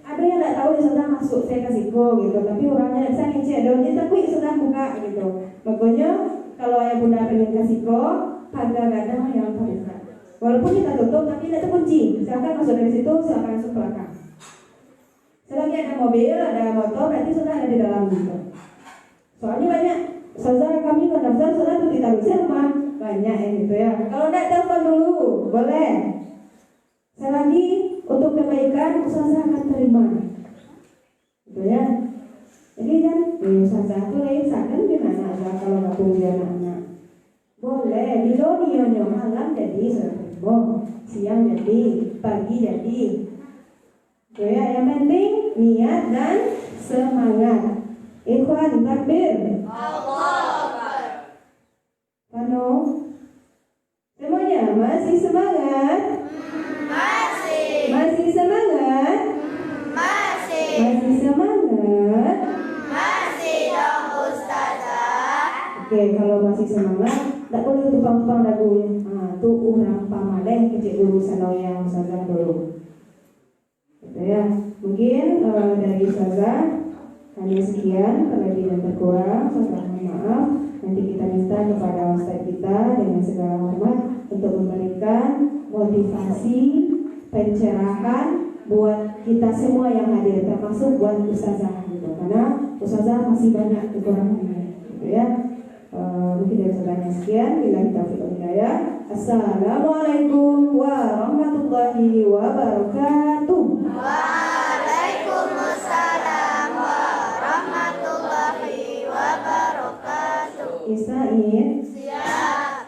ada yang tidak tahu dia sudah masuk, saya kasih go gitu, tapi orangnya tidak bisa ngecek dong, dia tapi sudah buka gitu. Makanya kalau ayah bunda pengen kasih go, kadang-kadang yang terbuka. Walaupun kita tutup, tapi tidak terkunci. Silakan masuk dari situ, silakan masuk ke belakang. Selagi ada mobil, ada motor, berarti sudah ada di dalam gitu. Soalnya banyak saudara kami mendaftar sudah tuh tidak bisa rumah banyak ya gitu ya. Kalau tidak telepon dulu, boleh. Selagi untuk kebaikan usaha akan terima, gitu ya. Jadi kan, usaha itu kan gimana aja kalau nggak punya anak-anak. Boleh, bilonionyo malam jadi serbo, siang jadi, pagi jadi. Gitu ya, yang penting niat dan semangat. Ikhwan takbir. Pano, semuanya masih semangat? Masih semangat? Masih semangat? Masih dong Ustazah. Oke, kalau masih semangat, tak boleh tupang-tupang dagunya. Tuh orang pamaleh kecil dulu sanoya Ustazah dulu. Gitu ya. Mungkin dari Ustazah hanya sekian, terlebih dan terkurang, saya mohon maaf. Nanti kita minta kepada Ustaz kita dengan segala hormat untuk memberikan motivasi, pencerahan buat kita semua yang hadir, termasuk buat Ustazah gitu. Karena Ustazah masih banyak kekurangannya, gitu ya. Mungkin dari Ustazahnya sekian. Bila kita hidayah. Assalamualaikum warahmatullahi wabarakatuh. Waalaikumsalam warahmatullahi wabarakatuh. Isaid. Siap.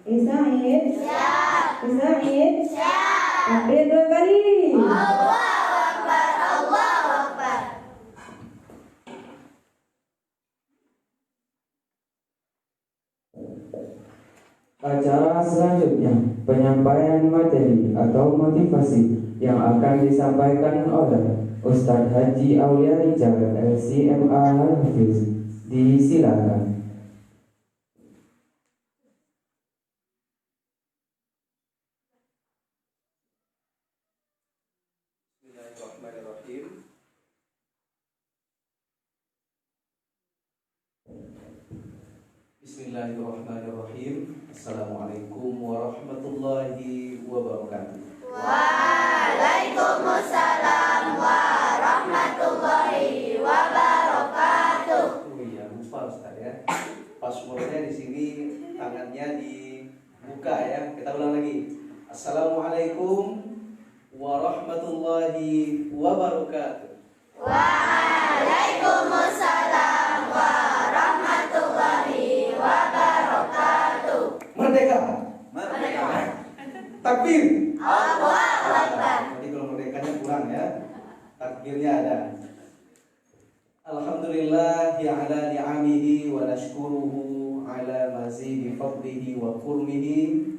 Isaid. Siap. Isaid. Siap. Takbir 2 kali. Allahu Akbar, Allahu Akbar. Acara selanjutnya, penyampaian materi atau motivasi yang akan disampaikan oleh Ustadz Haji Aulia Rijal LCMA Al-Hafiz. Disilakan. Bismillahirrahmanirrahim. Bismillahirrahmanirrahim. Assalamualaikum warahmatullahi wabarakatuh. Waalaikumsalam warahmatullahi wabarakatuh. Oh iya, lupa Ustaz ya. Passwordnya di sini tangannya dibuka ya. Kita ulang lagi. Assalamualaikum warahmatullahi wabarakatuh. Waalaikumsalam warahmatullahi wabarakatuh. Merdeka. Merdeka. Takbir. Allahu Akbar. Jadi kalau merdekanya kurang ya. Takbirnya ada. Alhamdulillah ala ni'amihi wa nashkuruhu ala mazidi fadlihi wa kurmihi.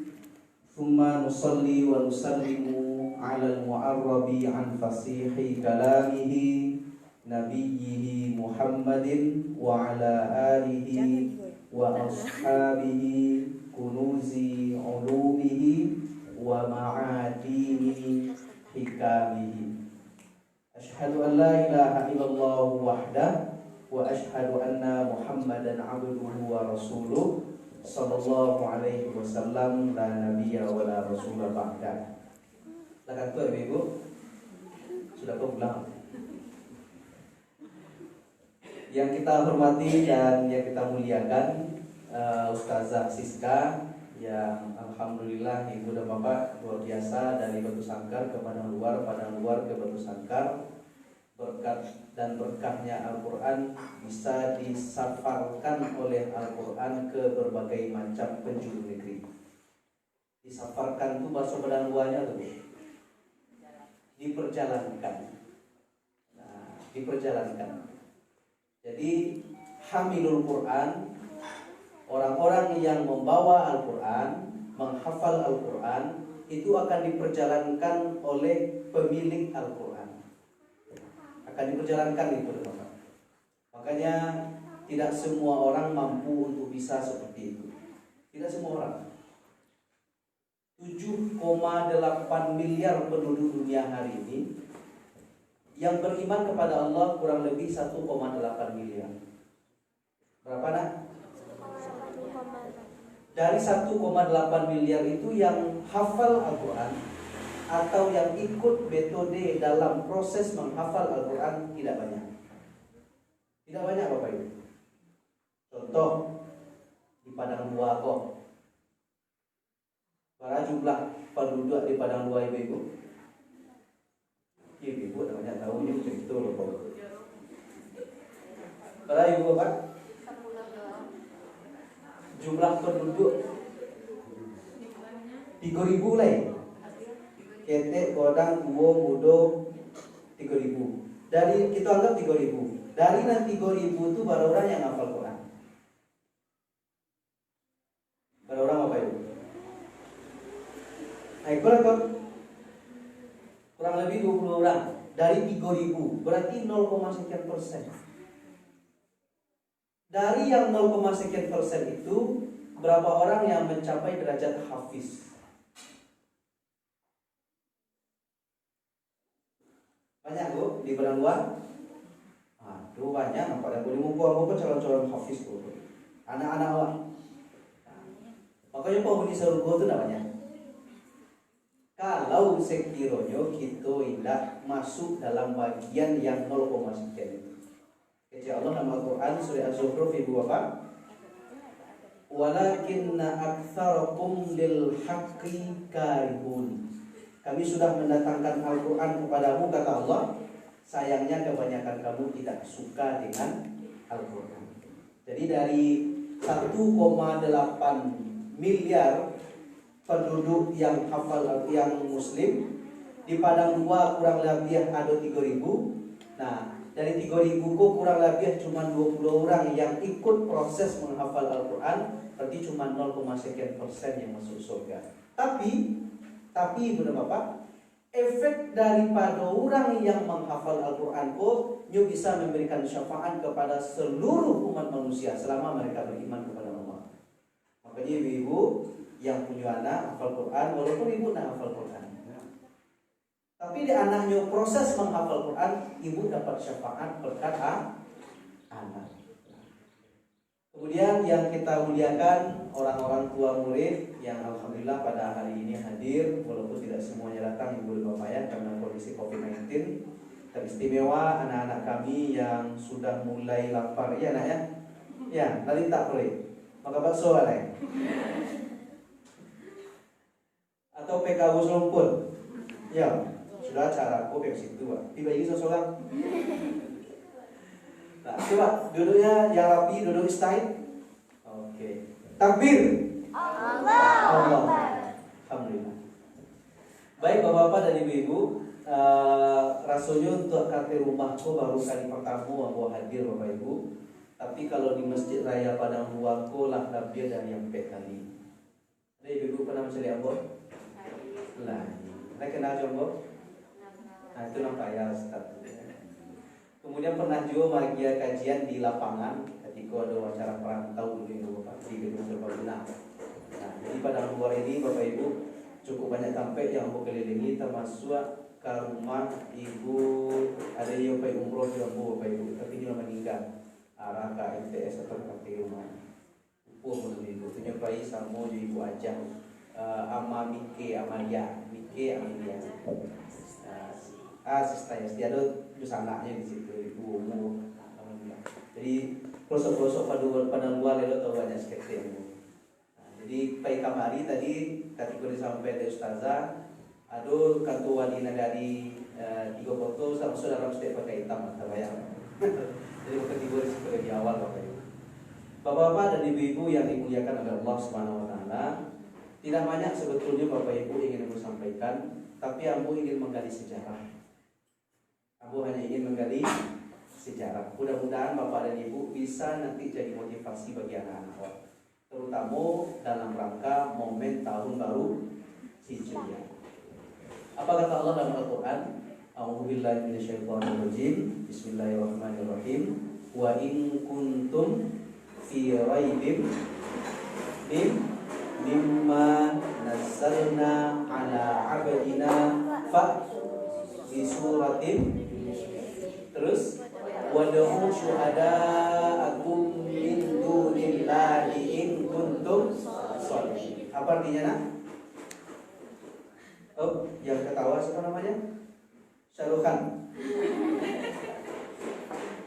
Thumma nusalli wa nusallimu ala al-mu'arrabi an fasihi kalamihi nabiyyihi Muhammadin wa ala alihi wa ashabihi kunuzi ulumihi wa ma'adini hikamihi. Ashhadu an la ilaha illallah wahdah wa ashhadu anna Muhammadan abduhu wa rasuluh sallallahu alaihi wasallam la nabiyya wa la rasula ba'da. Silakan tuh Ibu. Sudah pulang. Yang kita hormati dan yang kita muliakan, Ustazah Siska yang alhamdulillah Ibu dan Bapak luar biasa dari Batu Sangkar ke Padang Luar ke Batu Sangkar. Berkat dan berkahnya Al-Quran bisa disafarkan oleh Al-Quran ke berbagai macam penjuru negeri. Disafarkan itu bahasa Padang Luarnya tuh diperjalankan. Nah, diperjalankan. Jadi hamilul Quran, orang-orang yang membawa Al-Quran, menghafal Al-Quran, itu akan diperjalankan oleh pemilik Al-Quran. Akan diperjalankan itu, Bapak. Makanya tidak semua orang mampu untuk bisa seperti itu. Tidak semua orang. 7,8 miliar penduduk dunia hari ini yang beriman kepada Allah kurang lebih 1,8 miliar. Berapa nak? Dari 1,8 miliar itu yang hafal Al-Quran atau yang ikut metode dalam proses menghafal Al-Quran tidak banyak. Tidak banyak Bapak Ibu. Contoh di Padang Dua kok. Para jumlah penduduk di Padang Dua Ibu. Ibu tak banyak tahu ini cerita loh Bapak. Para ibu Bapak, jumlah penduduk 3.000 lah. Ketek, Kodang, Guo, Mudo 3.000. Dari kita anggap 3.000. Dari nanti 3.000 itu baru orang yang hafal Quran. Baru orang apa itu? Nah, kurang lebih 20 orang dari 3.000, berarti 0,sekian%. Dari yang 0,sekian% itu, berapa orang yang mencapai derajat hafiz? Banyak Bu, di Padang Luar? Aduh banyak, nampaknya boleh ngumpul calon-calon hafiz Bu. Anak-anak awak. Nah, makanya penghuni surga itu namanya. Kalau sekiranya kita tidak masuk dalam bagian yang 0, sekian itu. Kata Allah dalam Al-Quran surah Az-Zukhruf Ibu Bapak, walakinna aktsarakum lil haqqi karihun. Kami sudah mendatangkan Al-Quran kepadamu, kata Allah. Sayangnya kebanyakan kamu tidak suka dengan Al-Quran. Jadi dari 1,8 miliar penduduk yang hafal, yang muslim, di Padang Dua kurang lebih ada 3.000. Nah, dari 3.000 kok kurang lebih cuma 20 orang yang ikut proses menghafal Al-Quran, berarti cuma 0,sekian% yang masuk surga. Tapi Ibu dan Bapak, efek daripada orang yang menghafal Al-Quran kok bisa memberikan syafaat kepada seluruh umat manusia selama mereka beriman kepada Allah. Makanya ibu-ibu yang punya anak hafal Quran, walaupun ibu nak hafal Quran, tapi di anaknya proses menghafal Quran, ibu dapat syafaat berkat anak. Kemudian yang kita muliakan orang-orang tua murid yang alhamdulillah pada hari ini hadir, walaupun tidak semuanya datang ibu dan bapak ya karena kondisi COVID-19. Teristimewa anak-anak kami yang sudah mulai lapar, ya nak ya? Ya, nanti tak boleh. Maka bakso lah ya. Atau PKU serumpun. Ya, sudah cara kok yang situ. Tiba lagi seseorang. Nah, coba duduknya yang rapi, duduk istight. Oke. Takbir. Allah. Alhamdulillah. Baik Bapak-bapak dan Ibu-ibu, rasanya untuk KT rumahku baru kali pertama aku hadir Bapak Ibu. Tapi kalau di Masjid Raya Padang Buangku lah lebih dari yang kali. Ada ibu-ibu pernah mencari Abah? Lah, ada kenal Jombo? Nah itu nampak ya Ustaz. Kemudian pernah juga bahagia kajian di lapangan ketika ada wawancara perantau dulu itu Bapak di gedung Serbaguna. Nah, jadi pada luar ini Bapak Ibu cukup banyak sampai yang aku kelilingi, termasuk ke rumah ibu ada yang pergi umroh di Bapak Ibu, tapi dia meninggal arah ke MTS atau ke rumah. Menurut ibu, itu nyobai sama ibu aja ama Mike Amalia. Asisten ada terus anaknya di situ ibu umur. Jadi pelosok-pelosok pada luar itu tahu banyak sekali ibu. Jadi pai kamari tadi ketika disampaikan dari ustazah, aduh kantu wadina dari 3 foto sama saudara mesti pakai hitam atau ya. Jadi ketiga di situ di awal Bapak Ibu. Bapak-bapak dan ibu-ibu yang dimuliakan oleh Allah Subhanahu wa taala, tidak banyak sebetulnya Bapak Ibu ingin aku sampaikan, tapi aku ingin menggali sejarah. Aku hanya ingin menggali sejarah. Mudah-mudahan Bapak dan Ibu bisa nanti jadi motivasi bagi anak-anak, terutama dalam rangka momen tahun baru Hijriah. Apa kata Allah dalam Al-Quran? A'udzubillahi minasyaitonirrajim. Bismillahirrahmanirrahim. Wa in kuntum fi raibin mimma nazzalna ala 'abdina fa bi suratin, terus wad'u syuhada'akum min dunillahi in kuntum sholihin. Apa artinya nak? Oh, yang ketawa siapa namanya? Syarukan.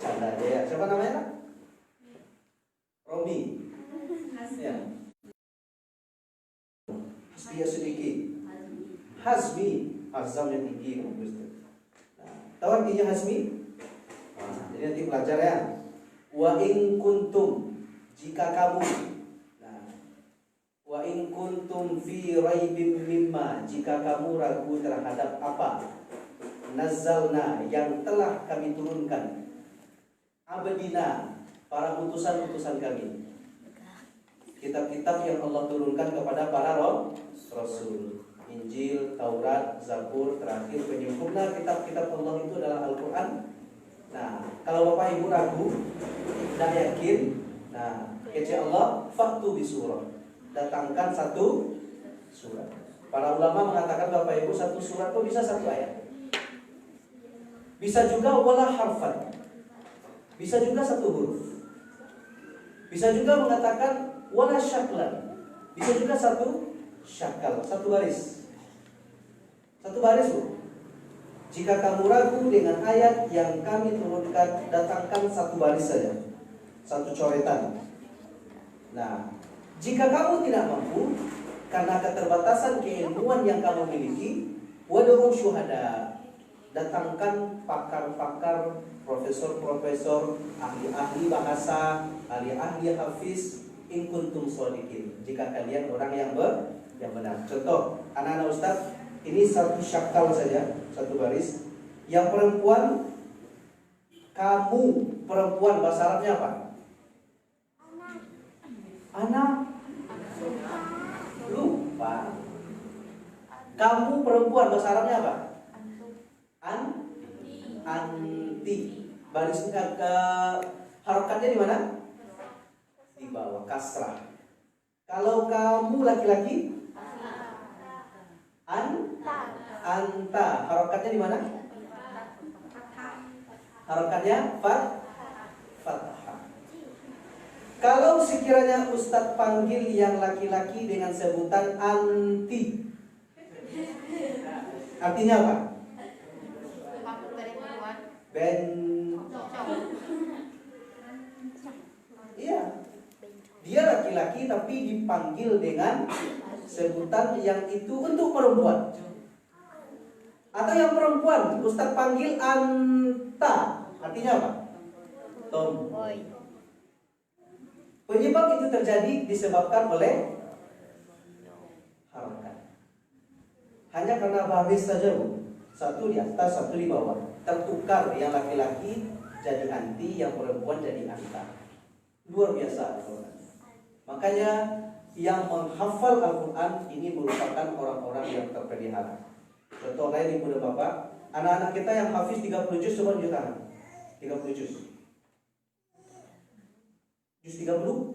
Canda aja ya. Siapa namanya nak? Romi. Ya. Hasbi ya sedikit. Hasbi, azamnya tinggi. Nah, tahu artinya hasbi? Nah, jadi nanti belajar ya. Wa in kuntum, jika kamu. Nah, wa in kuntum fi raibim mimma, jika kamu ragu terhadap apa nazzalna, yang telah kami turunkan, abdina, para utusan-utusan kami, kitab-kitab yang Allah turunkan kepada para rasul, Injil, Taurat, Zabur, terakhir penyempurna kitab-kitab Allah itu adalah Al-Quran. Nah, kalau Bapak Ibu ragu, tidak yakin, nah, kece Allah, faktu bisurah, datangkan satu surat. Para ulama mengatakan Bapak Ibu, satu surat itu bisa satu ayat, bisa juga wala harfan, bisa juga satu huruf, bisa juga mengatakan wala syaklan, bisa juga satu syakal, satu baris. Satu baris Bu. Jika kamu ragu dengan ayat yang kami turunkan, datangkan satu baris saja, satu coretan. Nah, jika kamu tidak mampu karena keterbatasan keilmuan yang kamu miliki, wad'u syuhada, datangkan pakar-pakar, profesor-profesor, ahli-ahli bahasa, ahli-ahli hafiz, in kuntum sholihin, jika kalian orang yang benar. Contoh, anak-anak Ustaz, ini satu syakal saja, satu baris. Yang perempuan, kamu perempuan, bahasa Arabnya apa? Anak. Lupa. Kamu perempuan, bahasa Arabnya apa? Anti. Barisnya ke harokatnya di mana? Di bawah, kasrah. Kalau kamu laki-laki, anta. Harokatnya di mana? Harokatnya fathah. Kalau sekiranya Ustadz panggil yang laki-laki dengan sebutan anti, artinya apa? Iya, dia laki-laki tapi dipanggil dengan sebutan yang itu untuk perempuan. Atau yang perempuan, Ustadz panggil anta, artinya apa? Tomboy. Penyebab itu terjadi disebabkan oleh harokat. Hanya karena baris saja Bu, satu di atas, satu di bawah, tertukar, yang laki-laki jadi anti, yang perempuan jadi anta. Luar biasa Al-Quran. Makanya yang menghafal Al-Quran ini merupakan orang-orang yang terpelihara. Contoh lain Ibu dan Bapak, anak-anak kita yang hafiz 30 juz, coba tunjuk tangan. 30 juz. Juz 30?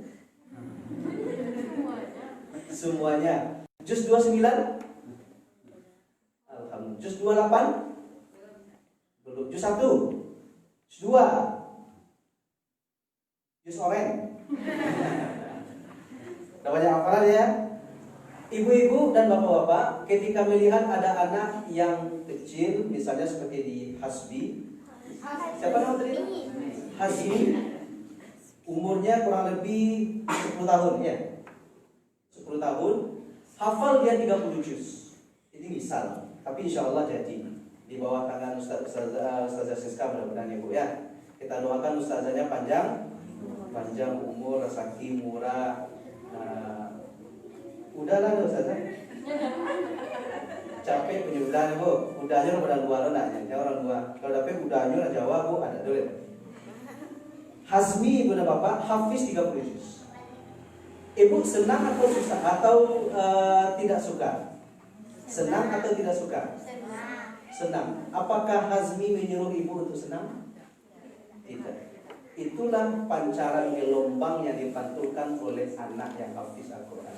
Semuanya. Juz 29? Alhamdulillah. Juz 28? Belum. Juz 1? Juz 2? Juz oren? Udah banyak hafalan ya? Ibu-ibu dan bapak-bapak, ketika melihat ada anak yang kecil, misalnya seperti di Hasbi, siapa nama tadi? Hasbi, umurnya kurang lebih 10 tahun ya, 10 tahun, hafal dia 30 juz. Ini misal, tapi insya Allah jadi di bawah tangan Ustazah Siska, mudah-mudahan Ibu ya. Kita doakan ustazahnya panjang umur, rezeki murah. Udahlah ustazah, capek penyudah Bu, udahnya udah luar nanya, orang tua. Kalau dapat udahnya Jawa Bu ada dulu. Hazmi ibu dan bapak hafiz 30 juz. Ibu senang atau susah atau tidak suka? Senang atau tidak suka? Senang. Apakah Hazmi menyuruh ibu untuk senang? Tidak. Itulah pancaran gelombang yang dipantulkan oleh anak yang hafiz Al-Quran.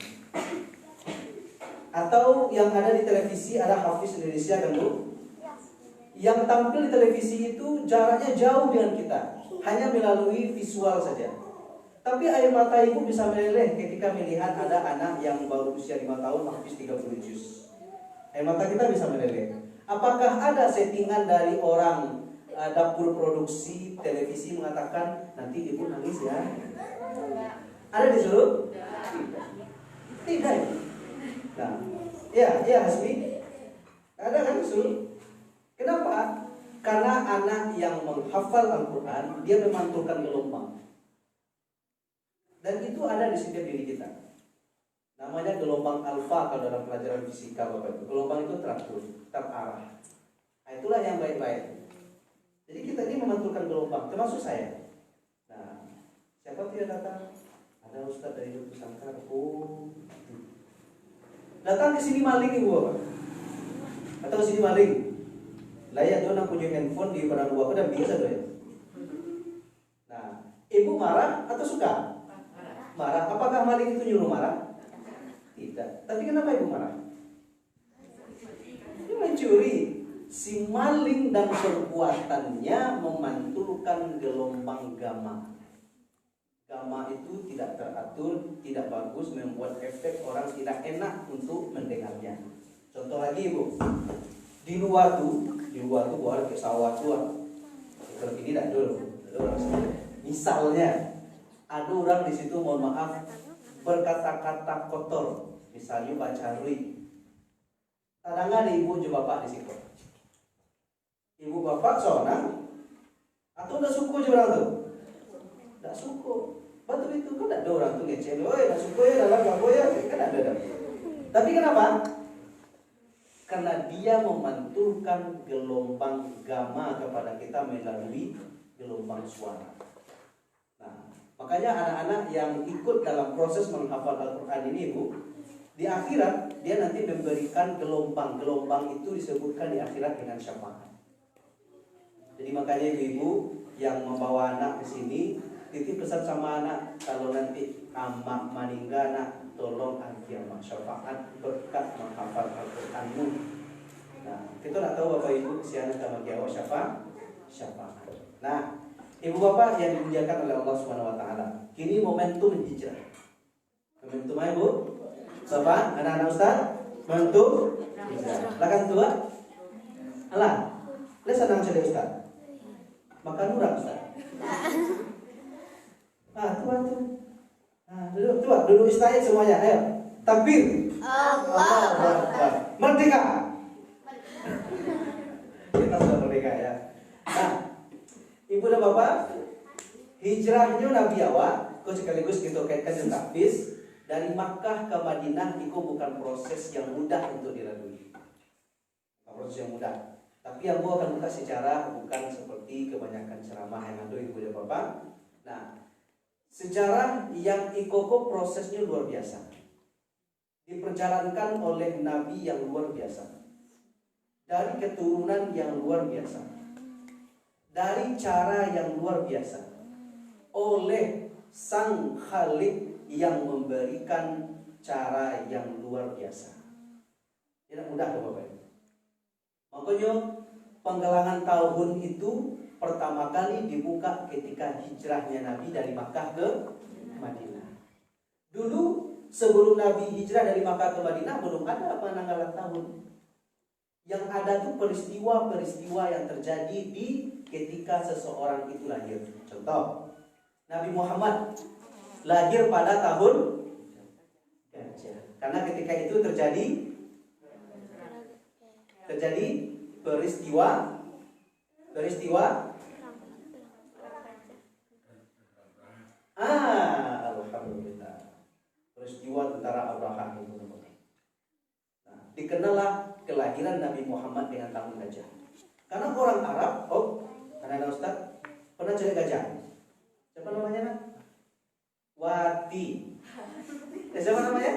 Atau yang ada di televisi, ada hafiz Indonesia kan Bu? Yang tampil di televisi itu jaraknya jauh dengan kita, hanya melalui visual saja. Tapi air mata ibu bisa meleleh ketika melihat ada anak yang baru usia 5 tahun hafiz 30 juz. Air mata kita bisa meleleh. Apakah ada settingan dari orang dapur produksi televisi mengatakan nanti ibu nangis ya? Ada disuruh? Tidak. Nah, ya Hasbi. Ada kan disuruh? Kenapa? Karena anak yang menghafal Al-Quran dia memantulkan gelombang. Dan itu ada di setiap diri kita. Namanya gelombang alfa kalau dalam pelajaran fisika Bapak Ibu. Gelombang itu teratur, terarah. Nah, itulah yang baik-baik. Jadi kita ini memantulkan gelombang, termasuk saya. Nah, siapa tidak datang? Ada Ustadz dari Dr. Sangkar. Oh, datang ke sini maling ibu Bapak. Atau ke sini maling. Layak dong punya handphone di barang gua dan bisa doh ya. Nah, ibu marah atau suka? Marah. Apakah maling itu nyuruh marah? Tidak. Tapi kenapa ibu marah? Dia mencuri. Si maling dan perbuatannya memantulkan gelombang gamma. Gamma itu tidak teratur, tidak bagus, membuat efek orang tidak enak untuk mendengarnya. Contoh lagi ibu, di luar tuh buat ke sawah tuh, kalau ini tidak dulu. Misalnya ada orang di situ mohon maaf berkata-kata kotor, misalnya baca rui. Kadang ada ibu juga bapak di situ. Ibu bapak seorang atau udah suku aja orang tuh? Tidak suku. Betul itu kan ada orang tuh ngecel, tidak suku ya dalam gak ya kan ada. Tapi kenapa? Karena dia memantulkan gelombang gamma kepada kita melalui gelombang suara. Nah, makanya anak-anak yang ikut dalam proses menghafal Al-Quran ini Bu, di akhirat dia nanti memberikan gelombang itu disebutkan di akhirat dengan syafaat. Jadi makanya ibu yang membawa anak ke sini, titip pesan sama anak, kalau nanti amak meninggal nak, tolong antiamak syafaat berkat menghafal Al-Quranmu. Nah, kita nak tahu Bapak Ibu si anak sama kiawa syafaat. Nah, ibu bapak yang dimuliakan oleh Allah Subhanahu Wa Taala, kini momentum hijrah. Momentum apa ibu? Bapak, anak-anak Ustaz, momentum hijrah. Lakan tua, alah, les senang cerita Ustaz. Makan murah Ustaz. Tua tuh. Duduk istiadat semuanya. Ayo. Takbir. Allahu Akbar. Merdeka. Kita sudah merdeka ya. Nah, ibu dan bapak, hijrahnya Nabi awak, sekaligus kita kaitkan dengan tahfiz dari Makkah ke Madinah itu bukan proses yang mudah untuk dilalui. Proses yang mudah. Tapi yang gua akan buka sejarah bukan seperti kebanyakan ceramah yang ada ibu dan bapak. Nah, sejarah yang ikoko prosesnya luar biasa. Diperjalankan oleh Nabi yang luar biasa. Dari keturunan yang luar biasa. Dari cara yang luar biasa. Oleh Sang Khalik yang memberikan cara yang luar biasa. Tidak mudah Bapak. Makanya penggalangan tahun itu pertama kali dibuka ketika hijrahnya Nabi dari Makkah ke Madinah. Dulu sebelum Nabi hijrah dari Makkah ke Madinah belum ada penanggalan tahun. Yang ada tuh peristiwa-peristiwa yang terjadi di ketika seseorang itu lahir. Contoh, Nabi Muhammad lahir pada tahun gajah. Karena ketika itu terjadi peristiwa alhamdulillah. Peristiwa tentara Abraham itu. Nah, dikenallah kelahiran Nabi Muhammad dengan tahun gajah. Karena orang Arab, anak-anak Ustaz, pernah cari gajah? Siapa namanya nak? Wati. Siapa namanya?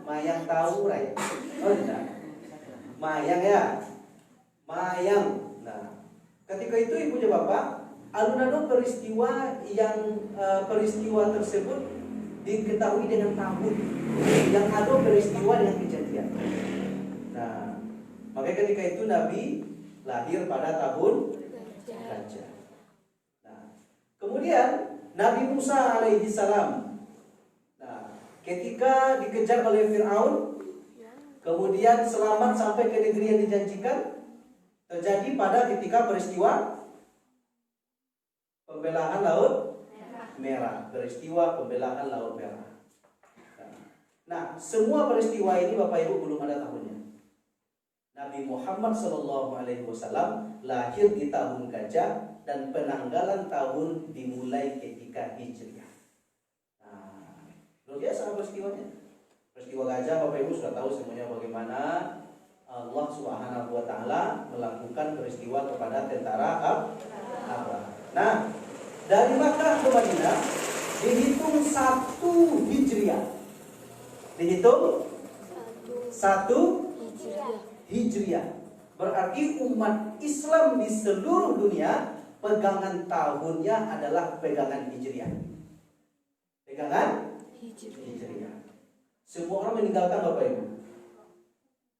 Mayang tahu Ray? Oh tidak. Mayang ya. Mayang. Nah, ketika itu ibu dan bapak, alun-alun peristiwa tersebut diketahui dengan tahun, yang ada peristiwa dengan kejadian. Nah, makanya ketika itu Nabi lahir pada tahun gajah. Nah, kemudian Nabi Musa alaihi salam, nah, ketika dikejar oleh Fir'aun, kemudian selamat sampai ke negeri yang dijanjikan, terjadi pada ketika peristiwa pembelahan Laut Merah. Peristiwa pembelahan Laut Merah. Nah, semua peristiwa ini Bapak Ibu belum ada tahunnya. Nabi Muhammad SAW lahir di tahun gajah dan penanggalan tahun dimulai ketika Hijriah. Nah, luar biasa peristiwanya. Peristiwa gajah Bapak Ibu sudah tahu semuanya bagaimana Allah Subhanahu wa taala melakukan peristiwa kepada tentara Abraham. Nah, dari Makkah ke Madinah dihitung 1 Hijriah. Dihitung 1 Hijriah. Berarti umat Islam di seluruh dunia pegangan tahunnya adalah pegangan Hijriah. Pegangan Hijriah. Semua orang meninggalkan Bapak Ibu.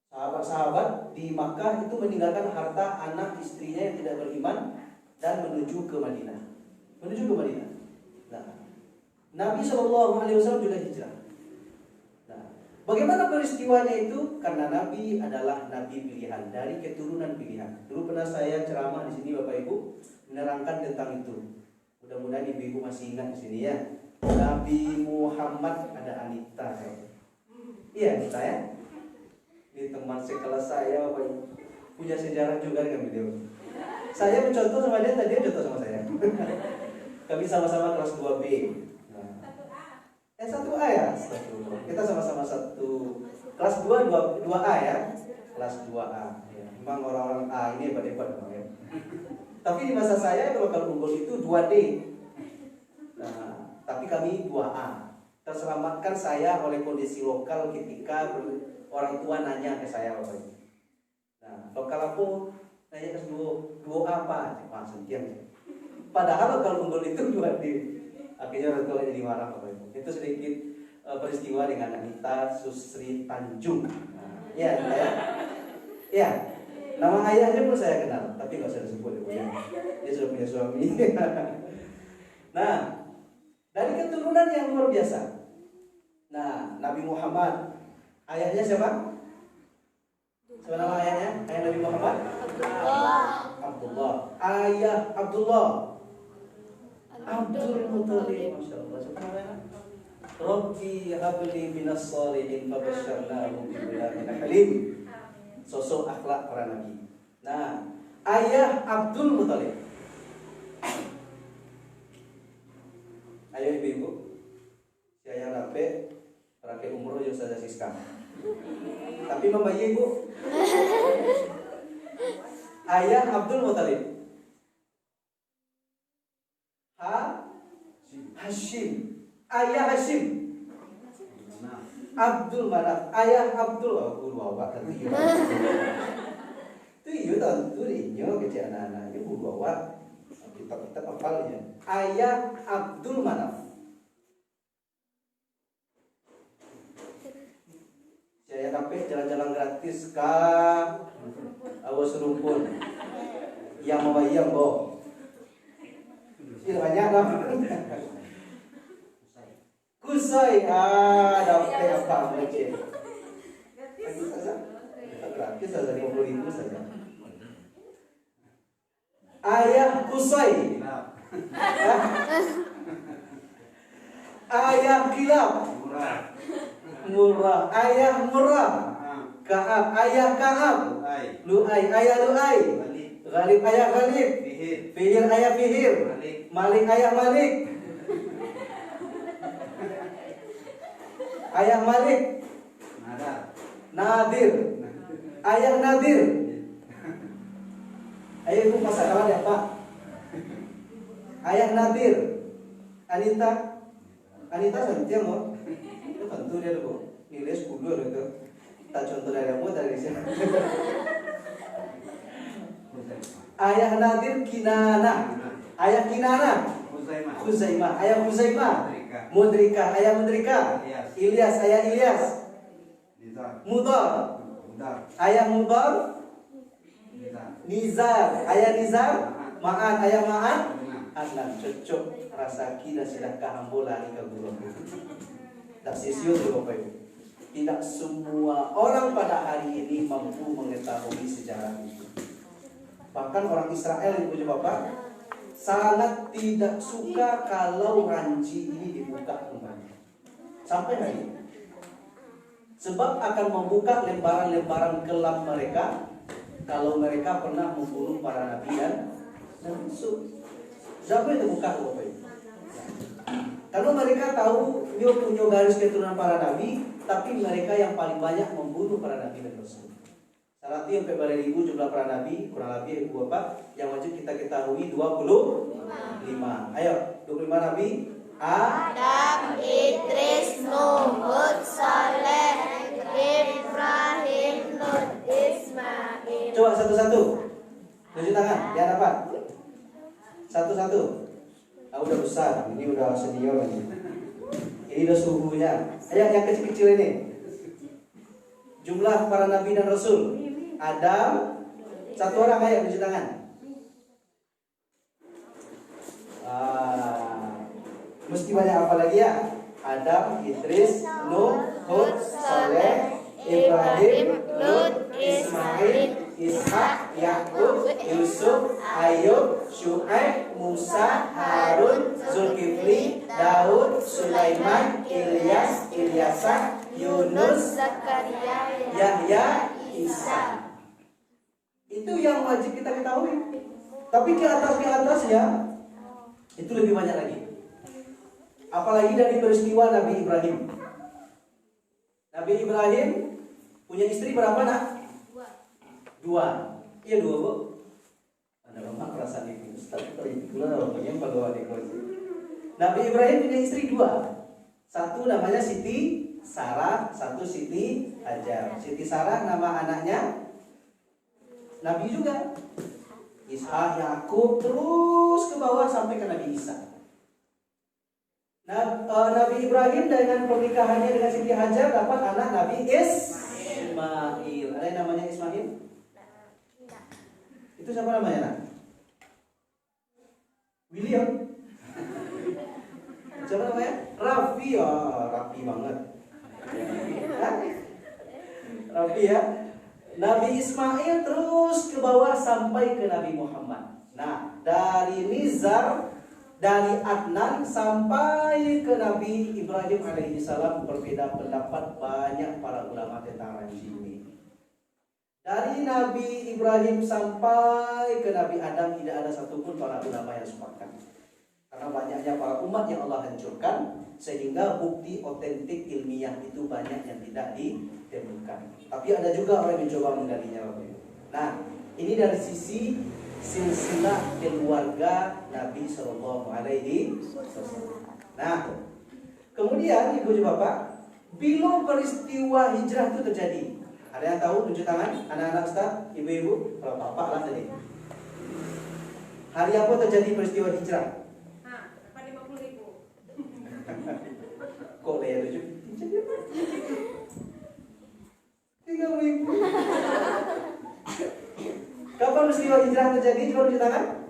Sahabat-sahabat di Makkah itu meninggalkan harta, anak, istrinya yang tidak beriman dan menuju ke Madinah. Nah, Nabi SAW juga hijrah. Nah, bagaimana peristiwanya itu? Karena Nabi adalah Nabi pilihan dari keturunan pilihan. Dulu pernah saya ceramah di sini Bapak Ibu menerangkan tentang itu. Mudah-mudahan ibu-ibu masih ingat di sini ya. Nabi Muhammad ada Anita. Iya, Anita ya. Ini teman sekelas saya Bapak Ibu. Punya sejarah juga dengan beliau. Saya mencontoh sama dia, tadi dia contoh sama saya. Kami sama-sama kelas 2B. Nah, 1A ya? Kita sama-sama kelas 2A ya? Kelas 2A ya. Memang orang-orang A ini hebat-hebat ya. Tapi di masa saya kalau unggul itu 2D. Nah, tapi kami 2A. Terselamatkan saya oleh kondisi lokal ketika orang tua nanya ke saya Bapak Ibu. Nah, lokal aku nanya ke dua apa? Langsung diam. Padahal kalau unggul itu 2D. Akhirnya orang tua jadi marah Bapak Ibu. Itu sedikit peristiwa dengan Anita Susri Tanjung. Nah, ya. Nama ayahnya pun saya kenal, tapi nggak usah disebut ya. Dia sudah punya suami. Nah, dari keturunan yang luar biasa. Nah, Nabi Muhammad, ayahnya siapa? Siapa nama ayahnya? Ayah Nabi Muhammad? Abdullah. Ayah Abdullah. Abdul Muttalib. Masya Allah. Siapa namanya? Rabbi habli minas shalihin fabasyarnahu bighulamin halim. Sosok akhlak para nabi. Nah, ayah Abdul Muttalib. Ayo ibu-ibu, si ayah rapi, rapi umroh juga saja Siska. Tapi membayi ibu. Ayah Abdul Muttalib. Hashim. Ayah Hashim. Abdul Manaf. Ayah Abdul. Aku bawa tadi. Itu iya tentu inyo kecil anak-anak ibu bawa. Kita hafalnya. Ayah Abdul Manaf. Saya sampai jalan-jalan gratis kah? Awas rumpun. Yang mau bayar boh. Ini banyak lah. Kusai, dapat apa macam? Lagi saja. Gratis saja 50.000 saja. Ayah Kusai. Ayah Kilab. Murah. Ayah Murah. Kaab. Ayah Kaab. Lu'ay. Ayah Lu'ay. Ghalib. Ayah Ghalib. Fihir. Ayah Fihir. Malik. Ayah Malik. Ayah Malik. Nadir. Ayah Nadir. Ayo ibu pasangan ya Pak. Ayah Nadir, Anita santiang loh. Itu tentu dia loh. Nilai 10 loh itu. Tak contoh dari kamu dari sini. Ayah Nadir Kinana. Ayah Kinana. Khuzaimah. Ayah Khuzaimah. Mudrika. Ayah Mudrika. Ilyas. Ayah Ilyas. Mudar. Ayah Mudar. Nizar. Ayah Nizar. Ma'an. Ayah Ma'an. Anak cocok rasa kita sudah kahambola di kagurung. Tak sisiu tuh Bapak Ibu. Tidak semua orang pada hari ini mampu mengetahui sejarah itu. Bahkan orang Israel Ibu Bapak sangat tidak suka kalau ranji ini dibuka kembali. Sampai hari ini. Sebab akan membuka lembaran-lembaran kelam mereka kalau mereka pernah membunuh para nabi dan rasul. Siapa yang terbuka Bapak Ibu? Karena mereka tahu dia punya garis keturunan para nabi, tapi mereka yang paling banyak membunuh para nabi dan rasul. Salah satu yang kepada ribu jumlah para nabi, kurang lebih Ibu Bapak, yang wajib kita ketahui 25. Ayo, 25 nabi. Adam, Idris, Nuh, Hud, Saleh, Ibrahim, Lut, Ismail. Coba satu-satu. Tunjuk tangan, dia dapat. Satu-satu. Udah besar, ini udah senior lagi. Ini udah suhunya. Ayo yang kecil-kecil ini. Jumlah para nabi dan rasul. Adam, satu orang, ayo tunjuk tangan. Mesti banyak apa lagi ya? Adam, Idris, Nuh, Hud, Saleh, Ibrahim, Lut, Ismail, Ishak, Yakub, Yusuf, Ayub, Syuaib, Musa, Harun, Zulkifli, Daud, Sulaiman, Ilyas, Ilyasa, Yunus, Zakaria, Yahya, Isa. Itu yang wajib kita ketahui. Tapi ke atasnya itu lebih banyak lagi. Apalagi dari peristiwa Nabi Ibrahim. Nabi Ibrahim punya istri berapa nak? Dua. Iya 2 Bu. Ada lemak perasaan ibu. Nabi Ibrahim punya istri 2. Satu namanya Siti Sarah, satu Siti Hajar. Siti Sarah nama anaknya Nabi juga. Ishak, Yakub, terus ke bawah sampai ke Nabi Isa. Nabi Ibrahim dengan pernikahannya dengan Siti Hajar dapat anak Nabi Ismail. Ada yang namanya Ismail? Itu siapa namanya nak? William. Siapa namanya? Raffi. Oh, Raffi banget. Raffi ya. Nabi Ismail terus ke bawah sampai ke Nabi Muhammad. Nah, dari Nizar, dari Adnan sampai ke Nabi Ibrahim alaihissalam berbeda pendapat banyak para ulama tentang ranji ini. Dari Nabi Ibrahim sampai ke Nabi Adam tidak ada satupun para ulama yang sepakat. Karena banyaknya para umat yang Allah hancurkan, sehingga bukti otentik ilmiah itu banyak yang tidak ditemukan. Tapi ada juga orang yang mencoba menggalinya. Nah, ini dari sisi silsilah keluarga Nabi Sallallahu Alaihi Wasallam. Nah, kemudian Ibu Bapak, bila peristiwa hijrah itu terjadi, ada yang tahu? Tunjuk tangan, anak-anak Ustaz, ibu-ibu, kalau bapak lah tadi. Hari apa terjadi peristiwa hijrah? 50.000. Kok leher 30.000. Kapan peristiwa hijrah terjadi? Coba tunjuk tangan.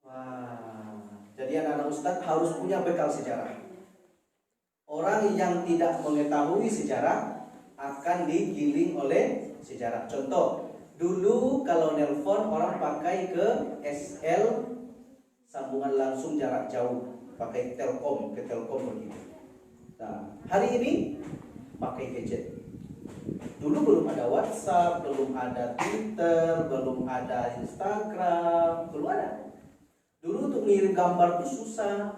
Wah, jadi anak-anak Ustaz harus punya bekal sejarah. Orang yang tidak mengetahui sejarah akan digiling oleh sejarah. Contoh, dulu kalau nelpon orang pakai ke SL, sambungan langsung jarak jauh, pakai Telkom, ke Telkom begitu. Nah, hari ini pakai gadget. Dulu belum ada WhatsApp, belum ada Twitter, belum ada Instagram, belum ada. Dulu untuk mengirim gambar itu susah.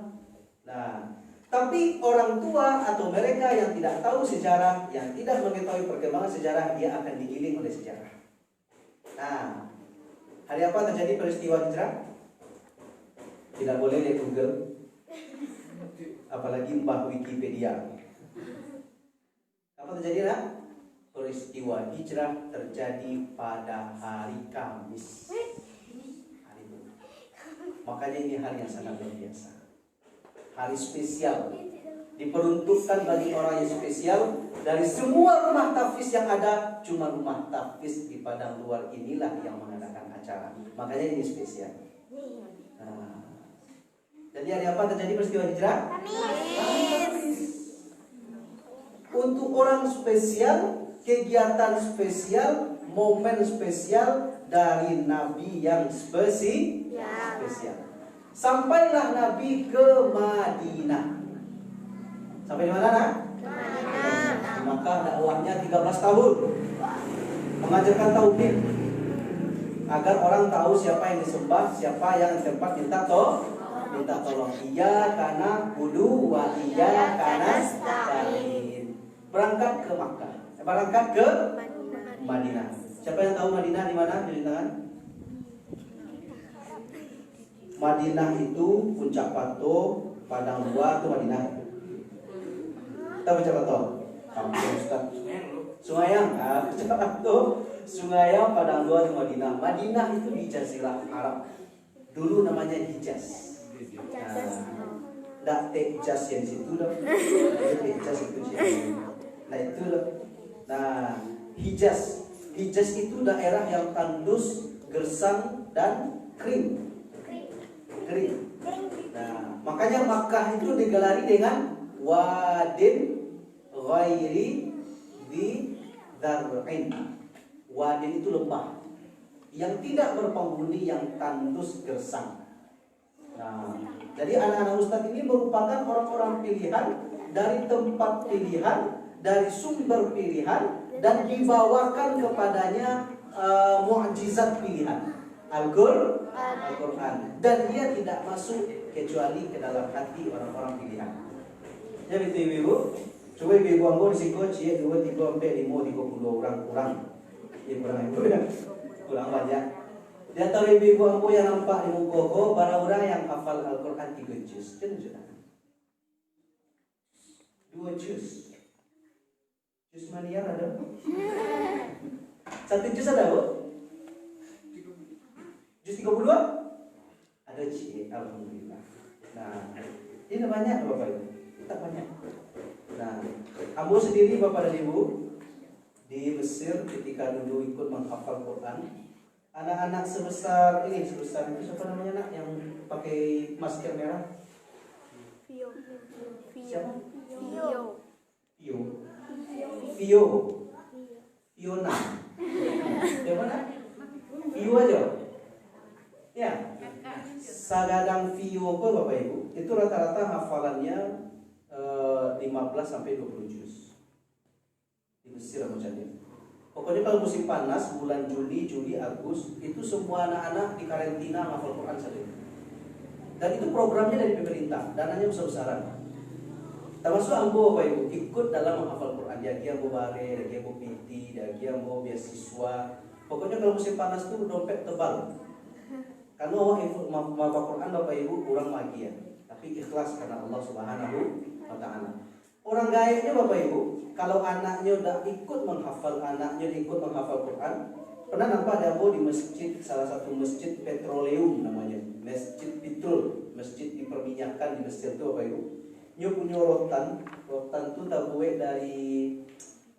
Nah, tapi orang tua atau mereka yang tidak tahu sejarah, yang tidak mengetahui perkembangan sejarah, dia akan digiling oleh sejarah. Nah, hari apa terjadi peristiwa hijrah? Tidak boleh lihat Google, apalagi mbah Wikipedia. Apa terjadi lah? Peristiwa hijrah terjadi pada hari Kamis. Hari itu. Makanya ini hari yang sangat luar biasa. Hari spesial. Diperuntukkan bagi orang yang spesial. Dari semua rumah tahfiz yang ada, cuma rumah tahfiz di Padang Luar inilah yang mengadakan acara. Makanya ini spesial. Nah, jadi hari apa terjadi peristiwa hijrah? Kamis. Untuk orang spesial, kegiatan spesial, momen spesial dari Nabi yang spesial. Sampailah Nabi ke Madinah. Sampai di mana? Nah? Di Makkah dakwahnya 13 tahun. Mengajarkan tauhid agar orang tahu siapa yang disembah, siapa yang tempat minta tolong. Iya karena kudu wa iya karena nasta'in. Berangkat ke Makkah. Berangkat ke Madinah. Siapa yang tahu Madinah di mana? Di tangan. Madinah itu puncak Pato, Padang Luar itu Madinah. Tahu puncak Pato? Kampung Ustaz. Sungayang, puncak Pato, Sungayang, Padang Luar itu Madinah. Madinah itu di Jazirah Arab. Dulu namanya Hijaz. Nah, Texas yang di situ loh. Texas itu sih. Nah itu loh. Nah, Hijaz itu daerah yang tandus, gersang dan kering. Nah, makanya Makkah itu digelari dengan Wadin Ghairi di Dar'in. Wadin itu lembah yang tidak berpenghuni, yang tandus gersang. Nah, jadi anak-anak Ustadz ini merupakan orang-orang pilihan dari tempat pilihan, dari sumber pilihan, dan dibawakan kepadanya mukjizat pilihan Al-Quran, dan dia tidak masuk kecuali ke dalam hati orang-orang pilihan. Jadi itu ibu, coba ibu ambo risiko cie 2, 3, 4, 5, 30 orang kurang. Ya kurang itu ya, kurang banyak. Di antara ibu ambo yang nampak di muka para orang yang hafal Al-Quran 3 juz, kan sudah 2 juz. Juz maniar ada? 1 juz ada, Bu? Juz 32? Ada cik, alhamdulillah. Nah, ini banyak Bapak Ibu. Tak banyak. Nah, ambo sendiri Bapak dan Ibu di Mesir ketika dulu ikut menghafal Quran, anak-anak sebesar itu siapa namanya nak yang pakai masker merah? Siapa? Fiona. Siapa nak? Vio aja. Ya. Sagadang Vio kok Bapak Ibu. Itu rata-rata hafalannya 15 sampai 20 juz. Di Mesir macam ni. Pokoknya kalau musim panas, bulan Juli, Agustus, itu semua anak-anak di karantina hafal Quran saja. Dan itu programnya dari pemerintah, dananya besar-besaran. Termasuk ambo Bapak Ibu ikut dalam menghafal Quran. Dia ambo bare, dia ambo PT, dia ambo beasiswa. Pokoknya kalau musim panas itu dompet tebal. Karena menghafal Quran Bapak Ibu kurang bahagia, tapi ikhlas karena Allah Subhanahu wa Ta'ala. Orang gaibnya Bapak Ibu, kalau anaknya udah ikut menghafal Quran, pernah nampak ada di masjid, salah satu masjid petroleum namanya, Masjid Petrol, masjid diperminyakan di Mesir itu Bapak Ibu. Nyo punya rotan tu tabuek dari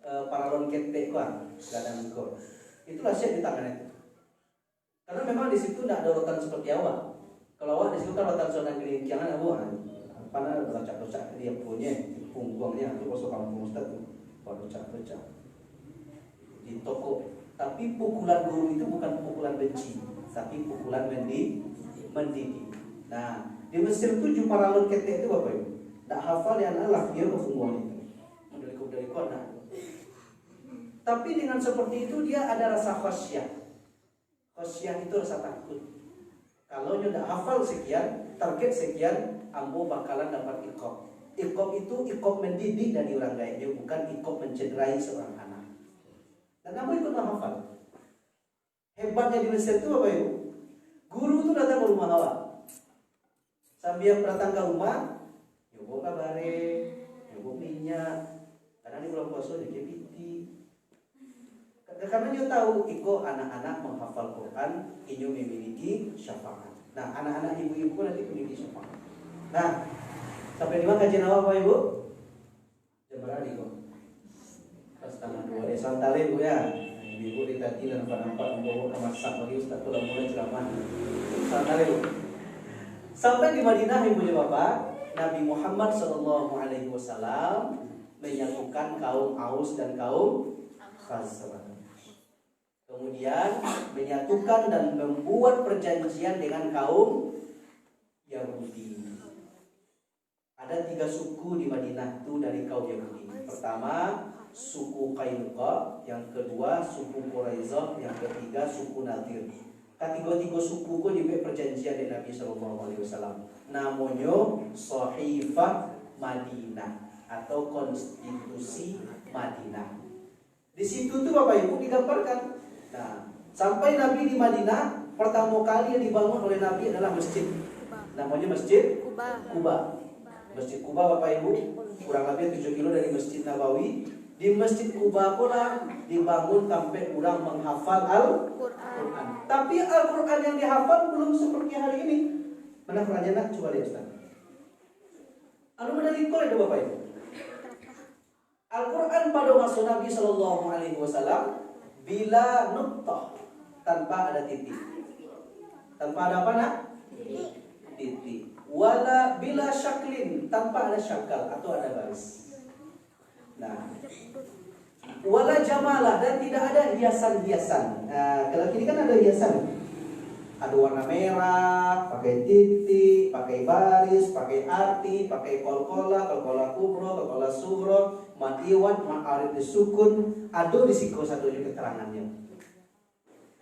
paralon ketek kan, gadang kor. Itulah siap di tangan itu. Karena memang di situ tidak ada rotan seperti awak. Kalau awak di situ kan rotan zona kelingkiangan awak. Pana bercak-bercak dia punya punggungnya itu masuk kampung Ustaz tuh. Bercak-bercak di toko. Tapi pukulan guru itu bukan pukulan benci, tapi pukulan mendidik. Nah, di Mesir itu paralon ketek itu Bapak Ibu. Tak hafal yang Allah dia berfungsi itu dari kota. Tapi dengan seperti itu dia ada rasa khasyah. Khasyah itu rasa takut. Kalau dia tidak hafal sekian, target sekian, ambo bakalan dapat iqab. Iqab itu iqab mendidik dari orang lainnya, bukan iqab mencederai seorang anak. Dan ambo ikut menghafal. Hebatnya di Mesir itu Bapak Ibu, guru itu datang ke rumah awak. Sambil datang ke rumah, nyoba kabare, nyoba minyak. Karena di bulan puasa dia piti. Karena dia tahu iko anak-anak menghafal Quran, ini memiliki syafaat. Nah, anak-anak ibu-ibu nanti memiliki syafaat. Nah, sampai di mana kajian awal Bapak Ibu? Jam berapa nih kok? Pas tanggal 2 desa Santale Bu ya. Ibu di tadi dan nampak membawa masak bagi Ustaz tuh mulai ceramah. Santale Bu. Sampai di Madinah Ibu dan Bapak, Nabi Muhammad SAW menyatukan kaum Aus dan kaum Khazraj. Kemudian menyatukan dan membuat perjanjian dengan kaum Yahudi. Ada 3 suku di Madinah itu dari kaum Yahudi. Pertama, suku Qainuqa, yang kedua suku Quraisyah, yang ketiga suku Nadir. Ketiga suku ku dibuat perjanjian dengan Nabi SAW. Namanya Sahifah Madinah atau Konstitusi Madinah. Di situ tuh Bapak Ibu digambarkan. Nah, sampai Nabi di Madinah, pertama kali yang dibangun oleh Nabi adalah masjid. Namanya Masjid Kuba. Masjid Kuba Bapak Ibu, kurang lebih 7 kilo dari Masjid Nabawi. Di Masjid Kuba pula dibangun sampai orang menghafal Al-Quran. Tapi Al-Quran yang dihafal belum seperti hari ini. Mana Qurannya nak? Coba lihat Ustaz. Anu dari kol itu Bapak Ibu. Al-Quran pada masa Nabi SAW bila nuqtah, tanpa ada titik. Tanpa ada apa nak? Titik. Wala bila syaklin, tanpa ada syakal atau ada baris. Nah, wala jamalah, dan tidak ada hiasan-hiasan. Nah, kalau kini kan ada hiasan. Ada warna merah, pakai titik, pakai baris, pakai arti, pakai kolkola kubro, kolkola sugro, matiwan, ma'arif disukun, ada di siko satunya keterangannya.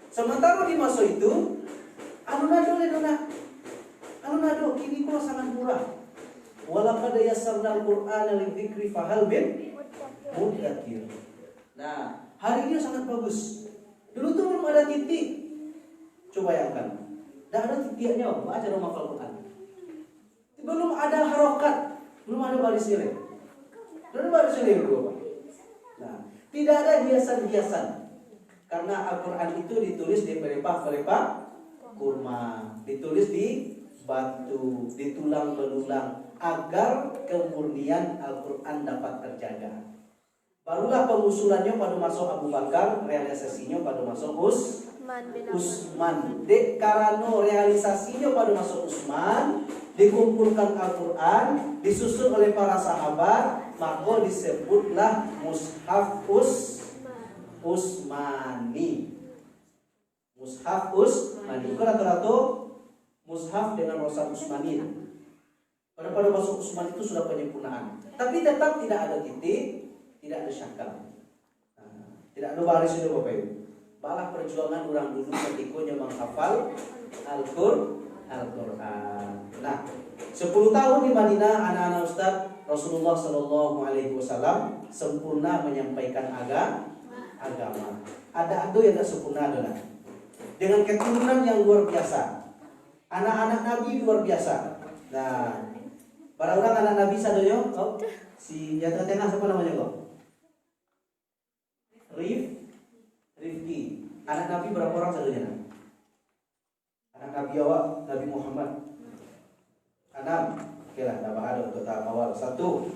Sementara di masa itu, anu nado kini kok sangat murah. Walaqad yassarnal Qur'ana lidzikri fahal min mudzakir. Nah, hari ini sangat bagus. Dulu tuh belum ada titik. Coba bayangkan, dah ada titiknya, baca nama Al-Quran. Belum ada harokat, belum ada baris nilai. Belum baris nilai Bapak. Nah, tidak ada hiasan-hiasan. Karena Al-Quran itu ditulis di pelepah-pelepah kurma, ditulis di batu, ditulang belulang, agar kemurnian Al-Quran dapat terjaga. Barulah pengusulannya pada masa Abu Bakar, realisasinya pada masa Utsman. Dek karano realisasinya pada masa Utsman, dikumpulkan Al-Quran, disusun oleh para sahabat, maka disebutlah Mushaf Utsmani. Mushaf Utsmani. Bukan rata-rata Mushaf dengan rosa Utsmani. Pada masa Utsman itu sudah penyempurnaan. Tapi tetap tidak ada titik, tidak ada syakal. Tidak ada baris itu Bapak Ibu. Balah perjuangan orang dulu ketika menghafal Al-Quran. Nah, 10 tahun di Madinah anak-anak Ustaz Rasulullah SAW sempurna menyampaikan agama. Ada yang tak sempurna adalah dengan keturunan yang luar biasa. Anak-anak Nabi luar biasa. Nah, para orang anak Nabi sadonya, si jatuh tengah siapa namanya kok? Rifki. Anak Nabi berapa orang sadonya? Anak Nabi awak, Nabi Muhammad 6. Oke lah, tambah ada untuk tahap awal. 1 2.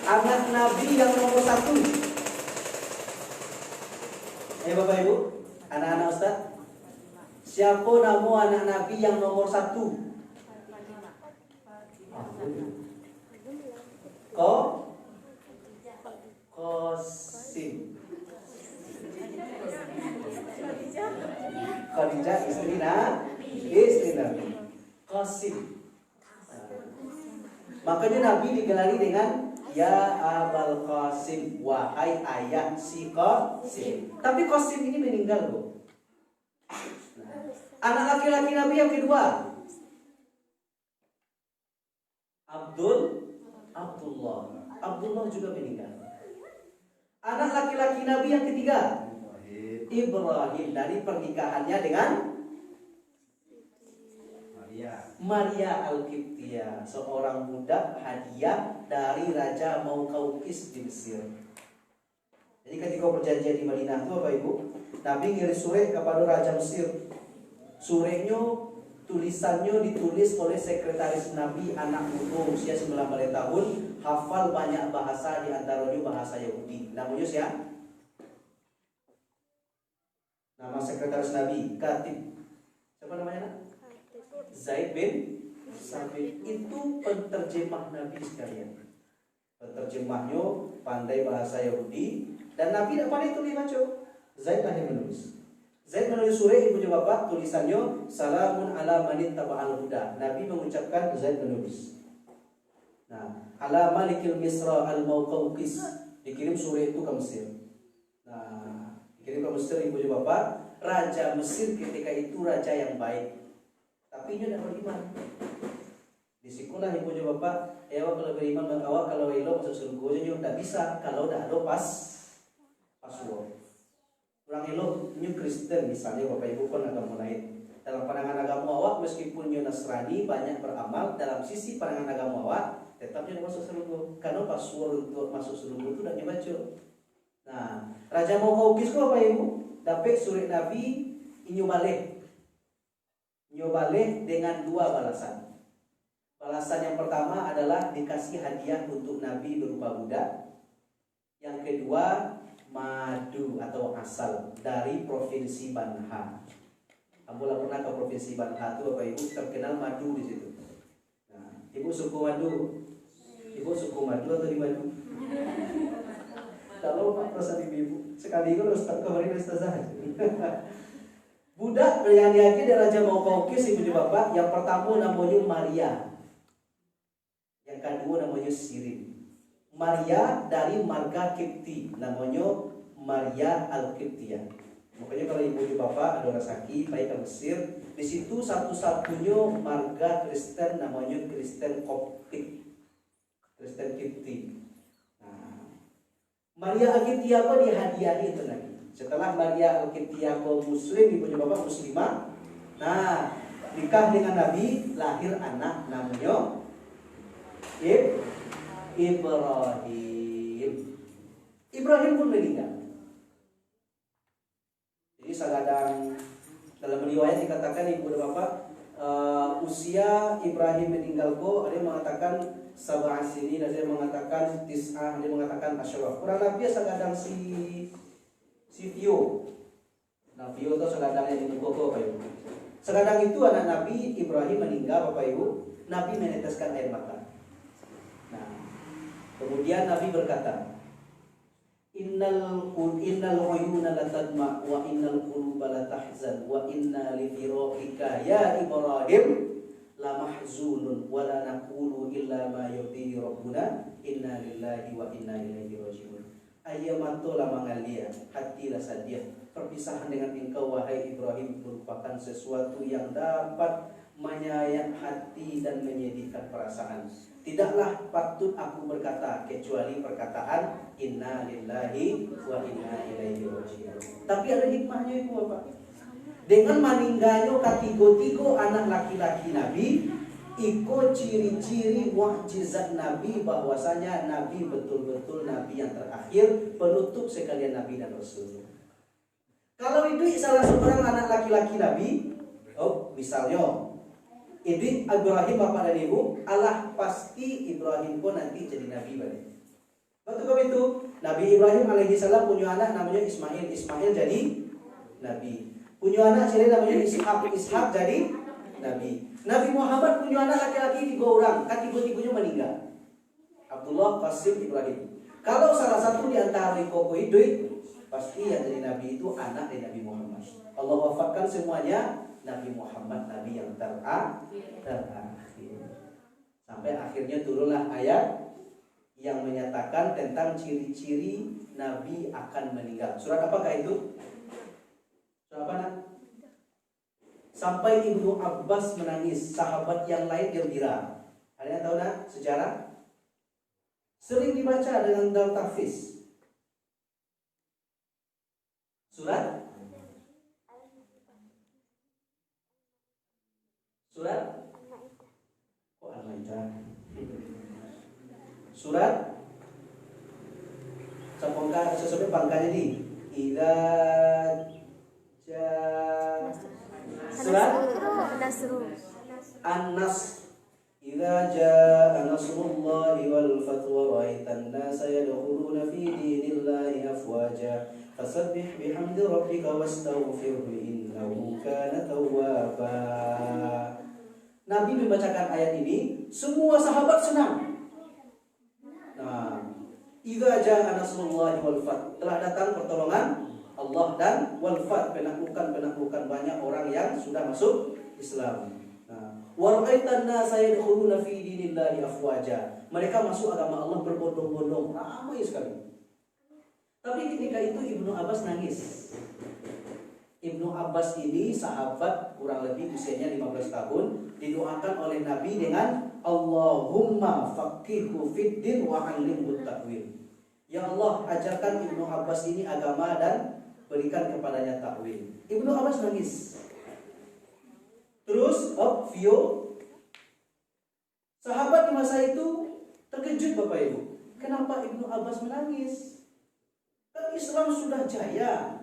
Anak Nabi yang nomor 1. Bapak Ibu, anak-anak Ustaz, siapa nama anak Nabi yang nomor 1? Qasim. Khadijah istri Nabi. Qasim. Makanya Nabi digelari dengan Ya Abul Qasim, wahai ayah si Qasim. Tapi Qasim ini meninggal loh. Anak laki-laki Nabi yang kedua Abdullah Abdullah juga meninggal. Anak laki-laki Nabi yang ketiga, Ibrahim, dari pernikahannya dengan Maria Al-Qibtiyah, seorang budak hadiah dari Raja Muqawqis di Mesir. Jadi ketika perjanjian di Madinah itu Bapak Ibu, Nabi ngirim surat kepada Raja Mesir. Suratnya, tulisannya ditulis oleh sekretaris Nabi, anak muda usia 9 tahun, hafal banyak bahasa, di antaranya bahasa Yahudi. Namanya siapa? Nama sekretaris Nabi, Katib. Siapa namanya, nak? Zaid bin Sabit. Itu penterjemah Nabi sekalian. Penterjemahnya pandai bahasa Yahudi, dan Nabi tidak pandai tulis baca. Zaid lah yang menulis. Zaid menulis surat, ibu bapak, tulisannya salamun ala manit taba'al huda. Nabi mengucapkan, Zaid menulis. Nah, ala malikil misra al Muqawqis, dikirim surat itu ke Mesir. Nah, dikirim ke Mesir, ibu bapak. Raja Mesir ketika itu raja yang baik, tapi dia tidak beriman. Di sekolah ibu bapak, awak kalau beriman, awak kalau elok masuk surga, dia tidak bisa kalau tidak ada password. Orang elok new Kristen misalnya, bapak ibu kan agama lain. Dalam pandangan agama awak, meskipun dia Nasrani banyak beramal, dalam sisi pandangan agama awak tetap dia masuk surga, karena password untuk masuk surga itu tidak dibaca. Nah, Raja Muqawqis itu bapak ibu dapat surat Nabi, inyo balik dengan dua balasan. Balasan yang pertama adalah dikasih hadiah untuk Nabi berupa budak. Yang kedua, madu atau asal dari provinsi Banha. Kamu pernah ke provinsi Banha itu Bapak Ibu, terkenal madu di situ. Nah, Ibu suku madu. Ibu suku madu atau di madu? Kalau Pak perasaan ibu sekali itu Ustaz kemarin Ustazah. Budak yang diakhiri dari Raja Muqawqis ibu bapak, yang pertama namanya Maria, yang kedua namanya Sirin. Maria dari marga Qibti, namanya Maria Al-Qibtiyah. Makanya kalau ibu bapak ada orang sakit baik ke Mesir, di situ satu-satunya marga Kristen namanya Kristen Koptik, Kristen Qibti. Maria Al-Qibtiyah apa dihadiahi itu lagi. Setelah Maria Al-Qibtiyah muslim, ibu bapak muslimah. Nah, nikah dengan Nabi, lahir anak namanya Ibrahim. Ibrahim pun meninggal. Jadi kadang dalam riwayat dikatakan ibu bapak, usia Ibrahim meninggal ada yang mengatakan sab'ah sini, ada yang mengatakan tis'ah, ada yang mengatakan asyaraf. Kurang lebih sekadang si Vio. Nah, Vio itu sekadang yang ditunggu Bapak Ibu. Sekadang itu anak Nabi Ibrahim meninggal Bapak Ibu, Nabi meneteskan air mata. Nah, kemudian Nabi berkata, Innal uyuna la tadma wa innal quluba la tahzan wa inna li firaqika ya Ibrahim la mahzunun wa la naqulu illa ma yurdi rabbuna inna lillahi wa inna ilaihi raji'un. Ayyamato la mangalia hati la sadia. Perpisahan dengan engkau wahai Ibrahim merupakan sesuatu yang dapat menyayat hati dan menyedihkan perasaan. Tidaklah patut aku berkata kecuali perkataan inna lillahi wa inna ilaihi raji'un. Tapi ada hikmahnya itu Bapak. Dengan meninggalnya ketiga-tiga anak laki-laki Nabi, ikut ciri-ciri mukjizat Nabi bahwasanya Nabi betul-betul Nabi yang terakhir, penutup sekalian Nabi dan Rasul. Kalau itu salah seorang anak laki-laki Nabi, misalnya ini Ibrahim bapak dan ibu, Allah pasti Ibrahim pun nanti jadi Nabi balik. Betul itu? Nabi Ibrahim alaihissalam punya anak namanya Ismail, Ismail jadi Nabi. Punya anak ciri namanya Ishak, Ishak jadi Nabi. Nabi Muhammad punya anak laki-laki 3 orang, tiga-tiganya meninggal. Abdullah, Qasim, Ibrahim. Kalau salah satu di antara koko itu, pasti yang jadi Nabi itu anak dari Nabi Muhammad. Allah wafatkan semuanya Nabi Muhammad, Nabi yang terakhir. Sampai akhirnya turunlah ayat yang menyatakan tentang ciri-ciri Nabi akan meninggal. Surat apakah itu? Surat apa nak? Sampai Ibnu Abbas menangis, sahabat yang lain gembira. Ada yang tahu nak sejarah? sering dibaca dengan dal tahfiz. Surat kok Al-Maidah? Surat sampongka sesuai pangkanya di Idza surat An-Nas. Idza jaa nasrullahi wal fath wa ra'aitan nasa yadkhuluna fi dinillahi afwaja fasabbih bihamdi rabbika wastaghfirhu innahu kana tawwaba. Nabi membacakan ayat ini, semua sahabat senang. Nah, idza jaa nasrullahi wal fath, telah datang pertolongan Allah dan wal fath, penaklukan banyak orang yang sudah masuk Islam. Wa ra'aitan nasa yadkhuluna fi dinillahi afwaja. Mereka masuk agama Allah berbondong-bondong, ramai sekali. Tapi ketika itu Ibnu Abbas nangis. Ibnu Abbas ini sahabat kurang lebih usianya 15 tahun, didoakan oleh Nabi dengan Allahumma faqihhu fid din wa 'allimhu ta'wil. Ya Allah, ajarkan Ibnu Abbas ini agama dan berikan kepadanya takwil. Ibnu Abbas nangis. Terus vio sahabat di masa itu terkejut Bapak Ibu. Kenapa Ibnu Abbas menangis? Kan Islam sudah jaya.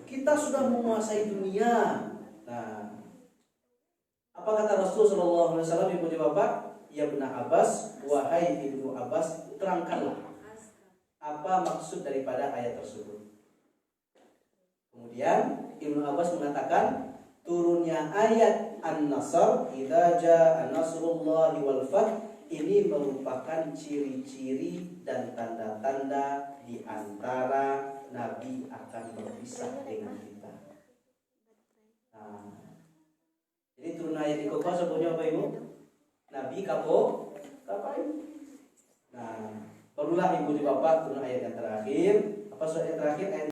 Kita sudah menguasai dunia. Nah, apa kata Rasul sallallahu alaihi wasallam, Ibu Bapak? Ya Ibnu Abbas, wahai Ibnu Abbas, terangkanlah apa maksud daripada ayat tersebut. Kemudian Ibnu Abbas mengatakan, turunnya ayat An-Nasr, idza jaa nasrullahi wal fath, ini merupakan ciri-ciri dan tanda-tanda di antara Nabi akan berpisah dengan kita. Nah, jadi turun ayat di koko sebutnya apa Ibu? Nabi kapan? Nah, barulah Ibu di Bapak turun ayat yang terakhir. Apa surat yang terakhir? Ayat